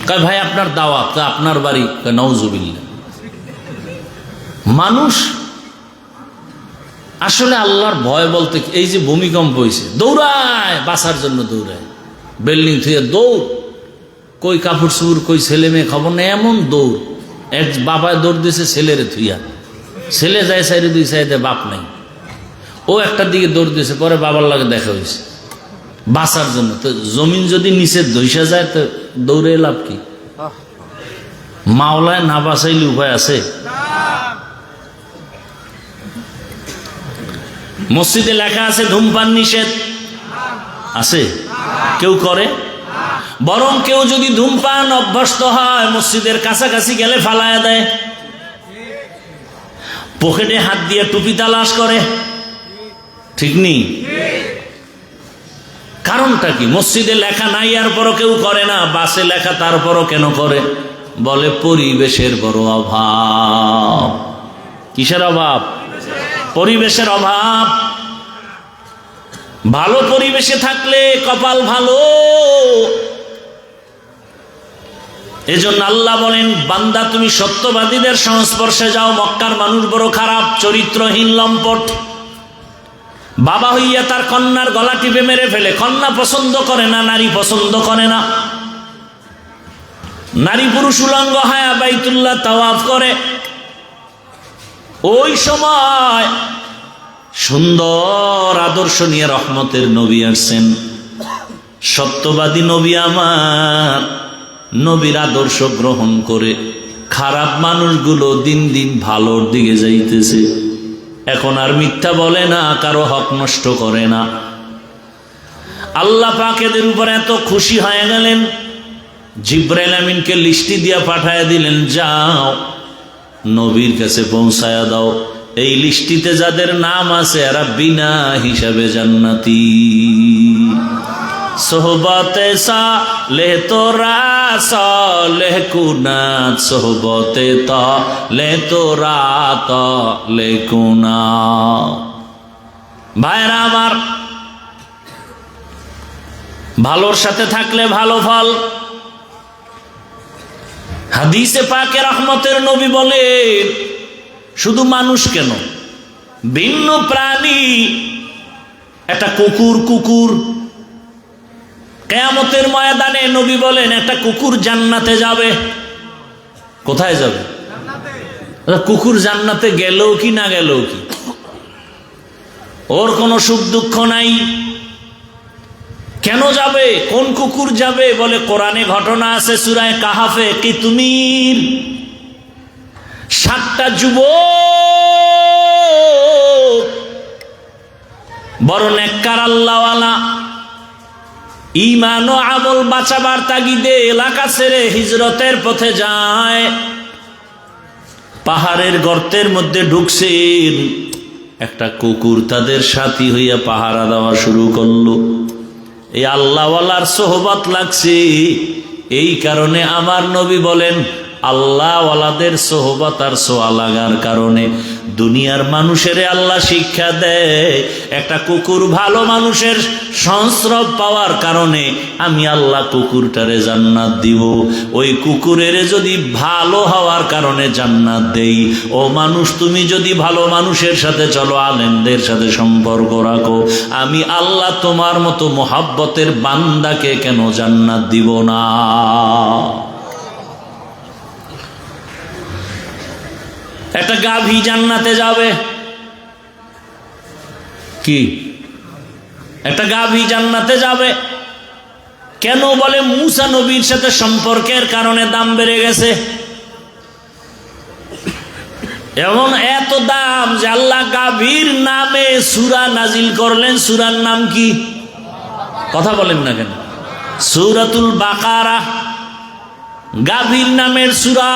কয় ভাই আপনার দাওয়াত, আপনার বাড়ি, নাউজুবিল্লাহ। মানুষ আসলে আল্লাহর ভয় বলতে, এই যে ভূমিকম্প হয়েছে দৌড়ায়, বাঁচার জন্য দৌড়ায়, বিল্ডিং থেকে দৌড়, কই কাপড় চুপড়, কই ছেলে মেয়ে খবর নেই, এমন দৌড়। এক বাবায় দৌড় দিয়েছে ছেলেরে থুইয়া, ছেলে যায় সাইডে, দুই সাইডে বাপ নাই, ও একটার দিকে দৌড় দিয়েছে, পরে বাবার লাগে দেখা হয়েছে বাঁচার জন্য। তো জমিন যদি নিচে ধইসা যায় তো দৌড়ে লাভ কি? মাওলায় না বাঁচাইলে উপায় আছে? মসজিদে লেখা আছে ধূমপান নিষেধ, আছে? কেউ করে? বরং কেউ যদি ধূমপান অভ্যস্ত হয় মসজিদের কাছাকাছি গেলে ফালায়া দেয়, পকেটে হাত দিয়ে টুপি তালাশ করে, ঠিক নেই? কারণটা কি? মসজিদে লেখা নাই আর পরও কেউ করে না, বাসে লেখা তারপরও কেন করে? বলে পরিবেশের বড় অভাব। কিসের অভাব? পরিবেশের অভাব। ভালো পরিবেশে থাকলে কপাল ভালো। এজন্য আল্লাহ বলেন, বান্দা তুমি সত্যবাদীদের সংস্পর্শে যাও। মক্কার মানুষ বড় খারাপ, চরিত্রহীন, লম্পট। বাবা হইয়া তার কন্যার গলা টিপে মেরে ফেলে। কন্যা পছন্দ করে না, নারী পছন্দ করে না। নারী পুরুষ উলঙ্গ হায়া বাইতুল্লাহ তাওয়াফ করে। ওই সময় সুন্দর আদর্শ নিয়ে রহমতের নবী আসছেন, সত্যবাদী নবী আমার। নবীর আদর্শ গ্রহণ করে খারাপ মানুষগুলো দিন দিন ভালোর দিকে যাইতেছে। এখন আর মিথ্যা বলে না, কারো হক নষ্ট করে না। আল্লাহ পাক এদের উপর এত খুশি হয়ে গেলেন, জিব্রাইল আমিনকে লিস্টি দিয়া পাঠায় দিলেন, যাও নবীর কাছে পৌঁছায়া দাও। এই লিস্টিতে যাদের নাম আছে এরা বিনা হিসাবে জান্নাতি। সোহবতে সালেহ তোরা সালেহ কুনাত, সোহবতে তালেহ তোরা তালেহ কুনাত। ভাইরা আমার, ভালোর সাথে থাকলে ভালো ফল। হাদিসে পাকে রহমতের নবী বলে, শুধু মানুষ কেন, ভিন্ন প্রাণী, একটা কুকুর কিয়ামতের ময়দানে নবী বলেন একটা কুকুর জান্নাতে যাবে। কোথায় যাবে? কুকুর জান্নাতে গেলেও কি না গেলেও কি, ওর কোনো সুখ দুঃখ নাই। কেন যাবে? কোন কুকুর যাবে? বলে কোরআনে ঘটনা আছে সূরা কাহাফে, কিতমির। 7টা যুবক বড় নেককার আল্লাহওয়ালা, ঈমান ও আমল বাঁচাবার তাগিদে এলাকা ছেড়ে হিজরতের পথে যায়। পাহাড়ের গর্তের মধ্যে ঢুকছেন, একটা কুকুর তাদের সাথী হইয়া পাহারা দেওয়া শুরু করলো। এই আল্লাহওয়ালার সোহবত লাগছে, এই কারণে আমার নবী বলেন আল্লাহওয়ালাদের সোহবত আর সোয়া লাগার কারণে দুনিয়ার মানুষের আল্লাহ শিক্ষা দেয়, একটা কুকুর ভালো মানুষের সংস্রব পাওয়ার কারণে আমি আল্লাহ কুকুরটারে জান্নাত দিব। ওই কুকুরের যদি ভালো হওয়ার কারণে জান্নাত দেই, ও মানুষ তুমি যদি ভালো মানুষের সাথে চলো, আলেমদের সাথে সম্পর্ক রাখো, আমি আল্লাহ তোমার মতো মোহাব্বতের বান্দাকে কেন জান্নাত দিব না? একটা গাভী জান্নাতে যাবে কি? একটা গাভী জান্নাতে যাবে কেন? বলে মুসা নবীর সাথে সম্পর্কের কারণে দাম বেড়ে গেছে। এমন এত দাম যে আল্লাহ গাভীর নামে সূরা নাজিল করলেন। সূরার নাম কি? কথা বলেন না কেন? সূরাতুল বাকারা, গাভীর নামের সূরা।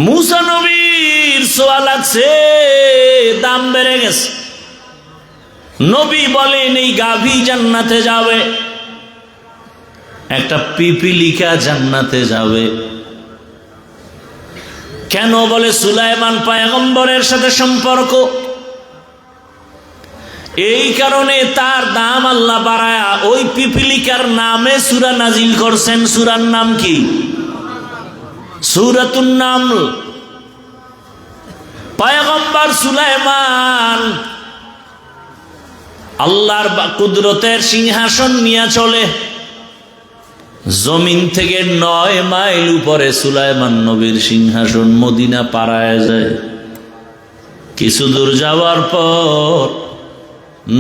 মুসা নবীর সোয়া লাগছে, দাম বেড়ে গেছে। নবী বলেন এই গাভী জান্নাতে যাবে, একটা পিপিলিকা জান্নাতে যাবে কেন? বলে সুলাইমান পয়গম্বরের সাথে সম্পর্ক, এই কারণে তার দাম আল্লাহ বাড়ায়া ওই পিপিলিকার নামে সূরা নাজিল করছেন। সূরার নাম কি? সূরাতুন নামল। পয়গম্বর সুলাইমান আল্লাহর কুদরতের সিংহাসন নিয়ে চলে, জমিন থেকে 9 মাইল উপরে সুলাইমান নবীর সিংহাসন মদিনা পাড়ায় যায়। কিছু দূর যাওয়ার পর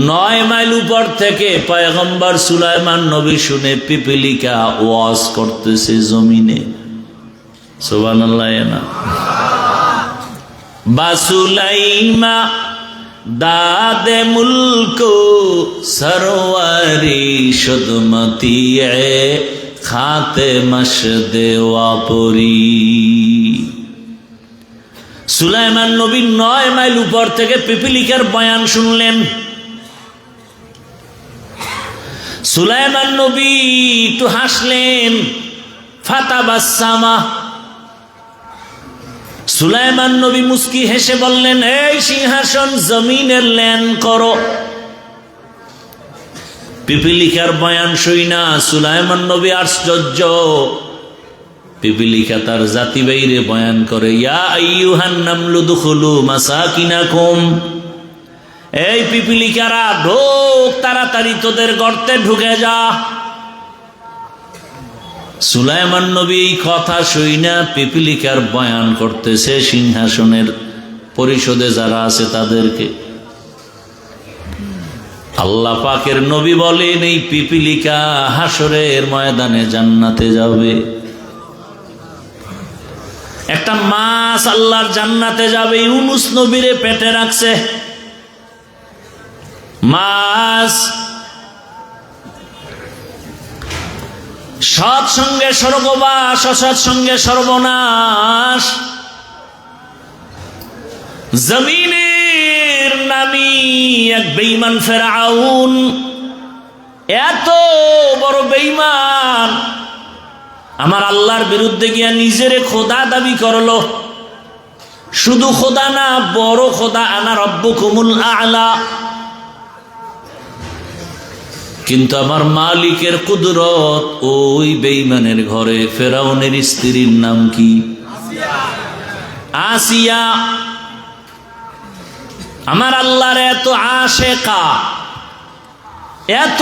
9 মাইল উপর থেকে পয়গম্বর সুলাইমান নবী শুনে পিপিলিকা ওয়াজ করতেছে জমিনে। সুবহানাল্লাহ। না বাসুলাইমা দাদে মুলকো সরওয়ারি শুদমতি খাতে মশদে ওয়াপুরি। সুলাইমান নবী 9 মাইল উপর থেকে পিপিলিকার বয়ান শুনলেন। সুলাইমান নবী একটু হাসলেন, ফাতাবাসসামা। সুলাইমান নবী মুস্কি হেসে বললেন, এই সিংহাসন জমিনের ল্যান করো। পিপিলিকার বয়ান শুইনা সুলাইমান নবী আশ্চর্য। পিপিলিকা তার জাতি বাইরে বয়ান করে, ইয়া আইয়ুহান নামলু দুখুলু মাসাকিনাকুম। এই পিপিলিকারা ঢোক, তাড়াতাড়ি তোদের গর্তে ঢুকে যা। সুলাইমান নবী এই কথা শুইনা পিপিলিকার বয়ান করতেছে সিংহাসনের পরিষদে যারা আছে তাদেরকে। আল্লাহ পাকের নবী বলেন এই পিপিলিকা হাসরের ময়দানে জান্নাতে যাবে। একটা মাছ আল্লাহর জান্নাতে যাবে, ইউনুস নবীরে পেটে রাখছে। মাছ সৎসঙ্গে স্বর্গবাস, অসৎসঙ্গে সর্বনাশ। জমিনের নামি এক বেঈমান ফেরাউন, এত বড় বেঈমান, আমার আল্লাহর বিরুদ্ধে গিয়া নিজেরে খোদা দাবি করলো। শুধু খোদা না, বড় খোদা, আনা রব্বুকুমুল আ'লা। কিন্তু আমার মালিকের কুদরত ওই বেঈমানের ঘরে। ফেরাউনের স্ত্রীর নাম কি? আসিয়া। আমার আল্লাহর এত আশেকা, এত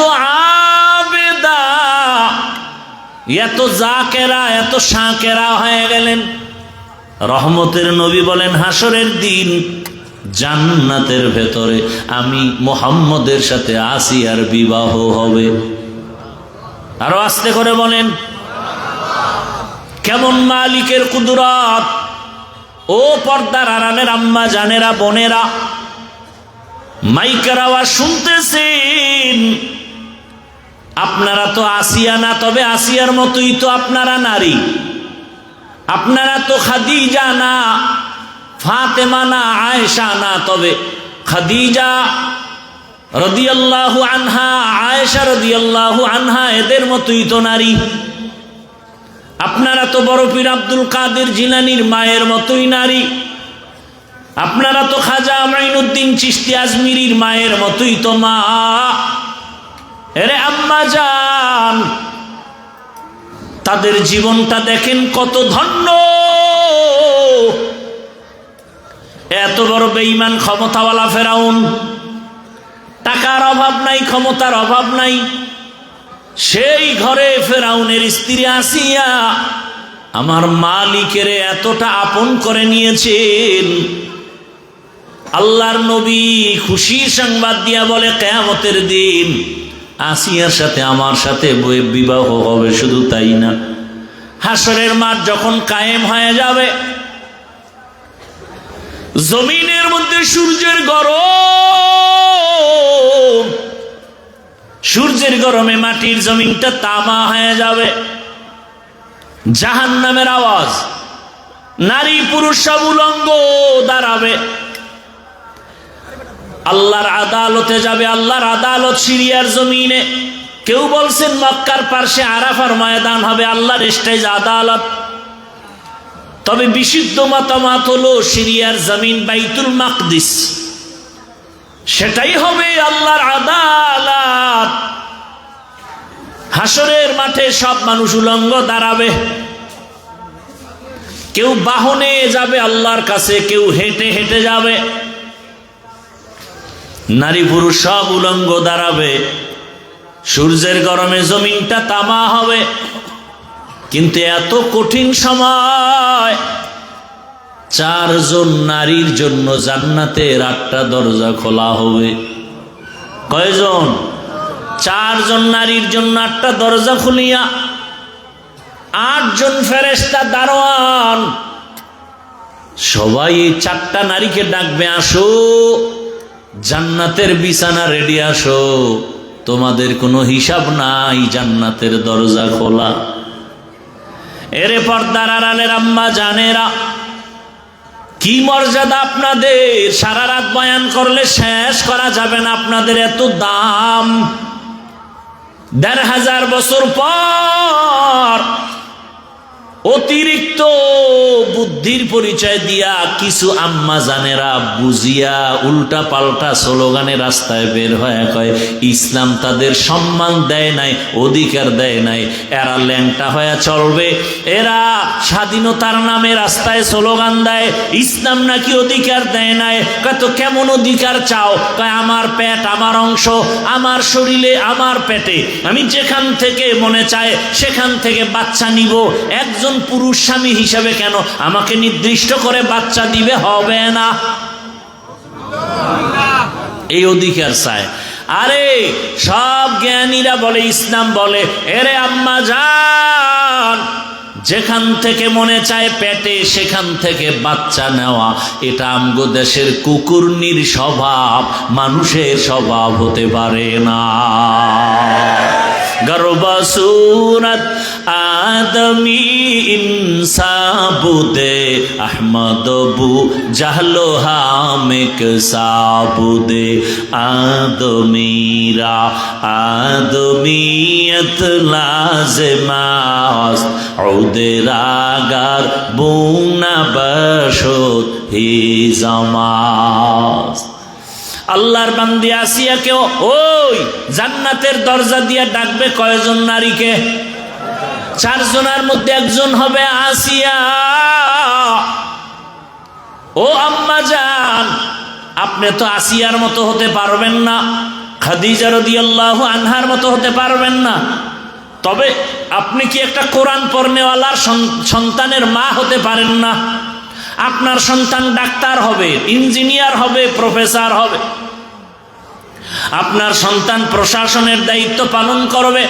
আবেদা, এত জাকেরা, এত শাকেরা হয়ে গেলেন। রহমতের নবী বলেন হাসরের দিন জান্নাতের ভেতরে আমি মুহাম্মদের সাথে আসিয়ার বিবাহ হবে। আরো আস্তে করে বলেন, কেমন মালিকের কুদরত! ও পর্দার আড়ালের আম্মা জানেরা, বোনেরা, মাইকের আওয়াজ শুনতেছেন। আপনারা তো আসিয়া না, তবে আসিয়ার মতোই তো আপনারা নারী। আপনারা তো খাদিজা না, ফাতেমা না, আয়েশা না, তবে খাদিজা রাদিয়াল্লাহু আনহা, আয়েশা রাদিয়াল্লাহু আনহা এদের মতোই তো নারী। আপনারা তো বড় পীর আব্দুল কাদের জিলানীর মায়ের মতোই নারী। আপনারা তো খাজা মাইনুদ্দিন চিশতি আজমিরির মায়ের মতোই তো মা। এরে আম্মা জান, তাদের জীবনটা দেখেন কত ধন্য। এত বড় বেঈমান ক্ষমতাওয়ালা ফেরাউন, টাকার অভাব নাই, ক্ষমতার অভাব নাই, সেই ঘরে ফেরাউনের স্ত্রী আসিয়া আমার মালিকের এতটা আপন করে নিয়েছেন। আল্লাহর নবী খুশির সংবাদ দিয়া বলে, কিয়ামতের দিন আসিয়ার সাথে আমার সাথে বিবাহ হবে। শুধু তাই না, হাসরের মাঠ যখন কায়েম হয়ে যাবে, জমিনের মধ্যে সূর্যের গরম, সূর্যের গরমে মাটির জমিনটা তামা হয়ে যাবে। জাহান্নামের আওয়াজ, নারী পুরুষ সব উলঙ্গ দাঁড়াবে, আল্লাহর আদালতে যাবে। আল্লাহর আদালত সিরিয়ার জমিনে। কেউ বলছেন মক্কার পার্শ্বে আরাফার ময়দান হবে আল্লাহর স্টেজ আদালত। তবে বিশুদ্ধ মতামত হলো সিরিয়ার জমিন বাইতুল মাকদিস, সেটাই হবে আল্লাহর আদালত। হাসরের মাঠে সব মানুষ উলঙ্গ দাঁড়াবে। কেউ বাহনে যাবে আল্লাহর কাছে, কেউ হেঁটে হেঁটে যাবে। নারী পুরুষ সব উলঙ্গ দাঁড়াবে। সূর্যের গরমে জমিনটা তামা হবে। কিন্তু এত কঠিন সময়, 4 জন নারীর জন্য জান্নাতের 8টা দরজা খোলা হবে। কয়জন? 4 জন নারীর জন্য 8টা দরজা খুলিয়া 8 জন ফেরেশতা দারোয়ান সবাই এই 4টা নারীকে ডাকবে, আসো জান্নাতের বিছানা রেডি, আসো, তোমাদের কোনো হিসাব নাই, জান্নাতের দরজা খোলা। এরে পর্দার আড়ালের আম্মা জানেরা, কি মর্যাদা আপনাদের! সারা রাত বয়ান করলে শেষ করা যাবে না। আপনাদের এত দাম। 1500 বছর পর অতিরিক্ত বুদ্ধির পরিচয় দিয়া কিছু আম্মা জানেরা বুঝিয়া উল্টা পাল্টা স্লোগানে রাস্তায় বের হয়ে কয় ইসলাম তাদের সম্মান দেয় নাই, অধিকার দেয় নাই, এরা ল্যাংটা হয়ে চলবে, এরা স্বাধীনতার নামে রাস্তায় স্লোগান দেয়, ইসলাম নাকি অধিকার দেয় নাই। কয় তো কেমন অধিকার চাও? কয় আমার পেট, আমার অংশ, আমার শরীরে, আমার পেটে আমি যেখান থেকে মনে চায় সেখান থেকে বাচ্চা নিব। একজন পুরুষ স্বামী হিসাবে কেন আমাকে নির্দিষ্ট করে বাচ্চা দিবে? হবে না। এই অধিকার চায়। আরে সব জ্ঞানীরা বলে, ইসলাম বলে, এরে আম্মা জান, যেখান থেকে মনে চায় পেটে সেখান থেকে বাচ্চা নেওয়া, এটা আমগো দেশের কুকুরনির স্বভাব, মানুষের স্বভাব হতে পারে না। গর্বসুরত আদমি ইনসাবুদে আহমদ বু জাহলো হামেক সাবুদে আদমিরা আদমিয়ত লাজমাস উদরাগার বুনা বশত হি জামাস। আল্লাহর বান্দি আসিয়াকে ওই জান্নাতের দরজা দিয়া ডাকবে কয়জন নারীকে? 4 জনের মধ্যে একজন হবে আসিয়া। ও আম্মা জান, আপনি তো আসিয়ার মতো হতে পারবেন না, খাদিজা রাদিয়াল্লাহু আনহার মতো হতে পারবেন না, তবে আপনি কি একটা কোরআন পড়নেওয়ালার সন্তানের মা হতে পারেন না? আপনার সন্তান ডাক্তার হবে, ইঞ্জিনিয়ার হবে, প্রফেসর হবে, আপনার সন্তান প্রশাসনের দায়িত্ব পালন করবে,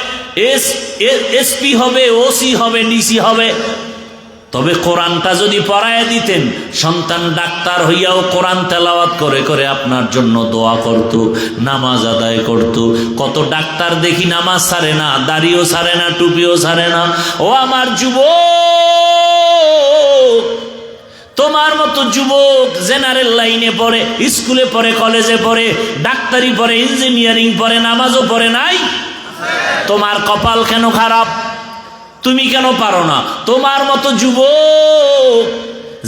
এসপি হবে, ওসি হবে, ডিসি হবে। তবে কোরআনটা যদি পড়ায় দিতেন, সন্তান ডাক্তার হইয়াও কোরআন তেলাওয়াত করে করে আপনার জন্য দোয়া করত, নামাজ আদায় করত। কত ডাক্তার দেখি নামাজ ছাড়ে না, দাড়িও ছাড়ে না, টুপিও ছাড়ে না। ও আমার যুবক, তোমার মতো যুবক জেনারেল লাইনে পড়ে, স্কুলে পড়ে, কলেজে পড়ে, ডাক্তারি পড়ে, ইঞ্জিনিয়ারিং পড়ে, নামাজও পড়ে নাই। তোমার কপাল কেন খারাপ? তুমি কেন পারো না? তোমার মতো যুবক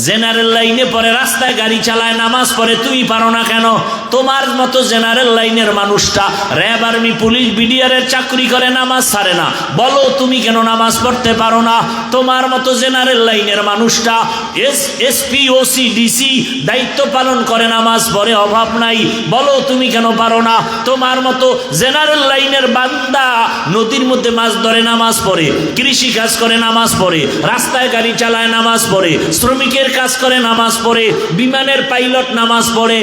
জেনারেল লাইনে পড়ে, রাস্তায় গাড়ি চালায়, নামাজ পড়ে, তুমি পারো না কেন? তোমার মতো জেনারেল লাইনের মানুষটা র্যাব, আর্মি, পুলিশ, বিডিআরের চাকরি করে, নামাজ ছাড়ে না, বলো তুমি কেন নামাজ পড়তে পারো না? তোমার মতো জেনারেল লাইনের মানুষটা এসপি, ওসি, ডিসি দায়িত্ব পালন করে, নামাজ পড়ে, অভাব নাই, বলো তুমি কেন পারো না? তোমার মতো জেনারেল লাইনের বান্দা নদীর মধ্যে মাছ ধরে, নামাজ পড়ে, কৃষি কাজ করে, নামাজ পড়ে, রাস্তায় গাড়ি চালায়, নামাজ পড়ে, শ্রমিকের কাজ করে, নামাজ পড়ে, বিমানের পাইলট নামাজ পড়ে,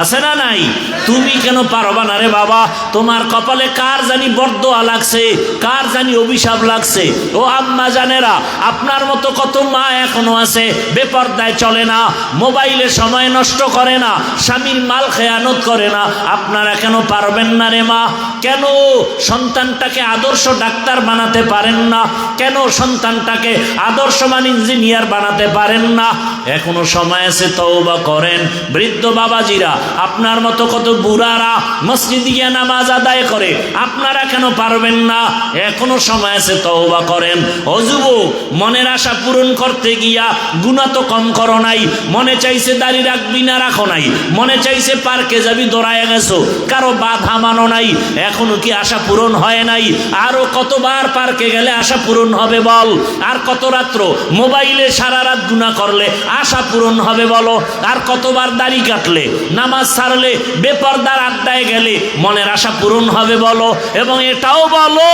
আছে না নাই? তুমি কেন পারবা না রে বাবা? তোমার কপালে কার জানি বরদোয়া লাগছে, কার জানি অভিশাপ লাগছে। ও আম্মা জানেরা, আপনার মতো কত মা এখনো আছে বেপরদায় চলে না, মোবাইলে সময় নষ্ট করে না, স্বামীর মাল খেয়ানত করে না। আপনারা কেন পারবেন না রে মা? কেন সন্তানটাকে আদর্শ ডাক্তার বানাতে পারেন না? কেন সন্তানটাকে আদর্শমান ইঞ্জিনিয়ার বানাতে পারেন না? এখনো সময় আছে, তওবা করেন। বৃদ্ধ বাবাজিরা, আপনার মতো কত বুড়ারা মসজিদে গিয়ে নামাজ আদায় করে, আপনারা কেন পারবেন না? এখনো সময় আছে, তওবা করেন। ও যুবক, মনের আশা পূরণ করতে গিয়া গুনাহ তো কম করো নাই। মনে চাইছে দাড়ি রাখবি না, রাখো নাই। মনে চাইছে পার্কে যাবি, দৌড়ায় গেছো, কারো বাধা মানো নাই। এখনো কি আশা পূরণ হয় নাই? আরো কতবার পার্কে গেলে আশা পূরণ হবে বল? আর কত রাত্র মোবাইলে সারা রাত গুনাহ করলে আশা পূরণ হবে বলো? আর কতবার দাড়ি কাটলে, নামাজ ছাড়লে, বেপরদার আড্ডায় গেলে মনের আশা পূরণ হবে বলো? এবং এটাও বলো,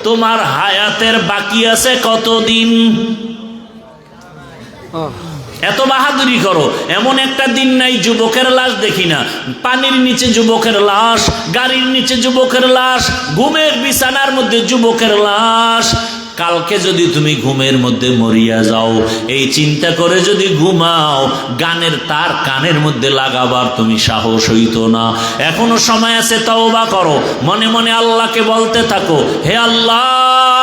তোমার হায়াতের বাকি আছে কতদিন? এত বাহাদুরি করো, এমন একটা দিন নাই যুবকের লাশ দেখি না। পানির নিচে যুবকের লাশ, গাড়ির নিচে যুবকের লাশ, ঘুমের বিছানার মধ্যে যুবকের লাশ। কালকে যদি তুমি ঘুমের মধ্যে মরিয়া যাও, এই চিন্তা করে যদি ঘুমাও, গানের তার কানের মধ্যে লাগাবার তুমি সাহস হইতো না। এখনো সময় আছে, তওবা করো। মনে মনে আল্লাহকে বলতে থাকো, হে আল্লাহ,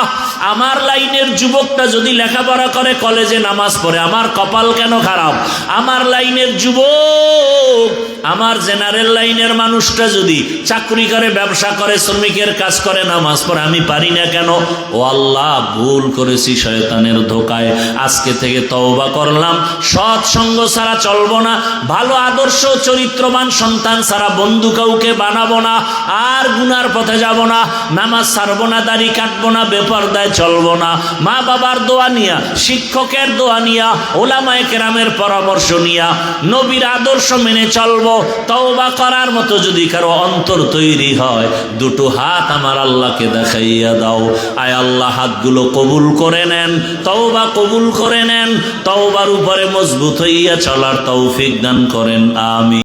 আমার লাইনের যুবকটা যদি লেখাপড়া করে, কলেজে নামাজ পড়ে, আমার কপাল কেন খারাপ? আমার লাইনের যুবক, আমার জেনারেল লাইনের মানুষটা যদি চাকরি করে, ব্যবসা করে, শ্রমিকের কাজ করে, নামাজ পড়ে, আমি পারি না কেন? ও আল্লাহ, ভুল করেছি শয়তানের ধোকায়, আজকে থেকে তওবা করলাম। সৎ সঙ্গ ছাড়া চলবো না, ভালো আদর্শ চরিত্রবান সন্তান ছাড়া বন্ধু কাউকে বানাবো না, আর গুনার পথে যাব না, নামাজ ছাড়বো না, দাড়ি কাটবো না, বেপরদায় চলবো না। মা বাবার দোয়া নিয়া, শিক্ষকের দোয়া নিয়া, ওলামায়ে কেরামের পরামর্শ নিয়া, নবীর আদর্শ মেনে চলবো। তওবা করার মতো যদি কারো অন্তর তৈরি হয়, দুটো হাত আমার আল্লাহকে দেখাইয়া দাও। আয় আল্লাহ, হাতগুলো কবুল করে নেন, তওবা কবুল করে নেন, তওবার উপরে মজবুত হইয়া চলার তৌফিক দান করেন। আমিন।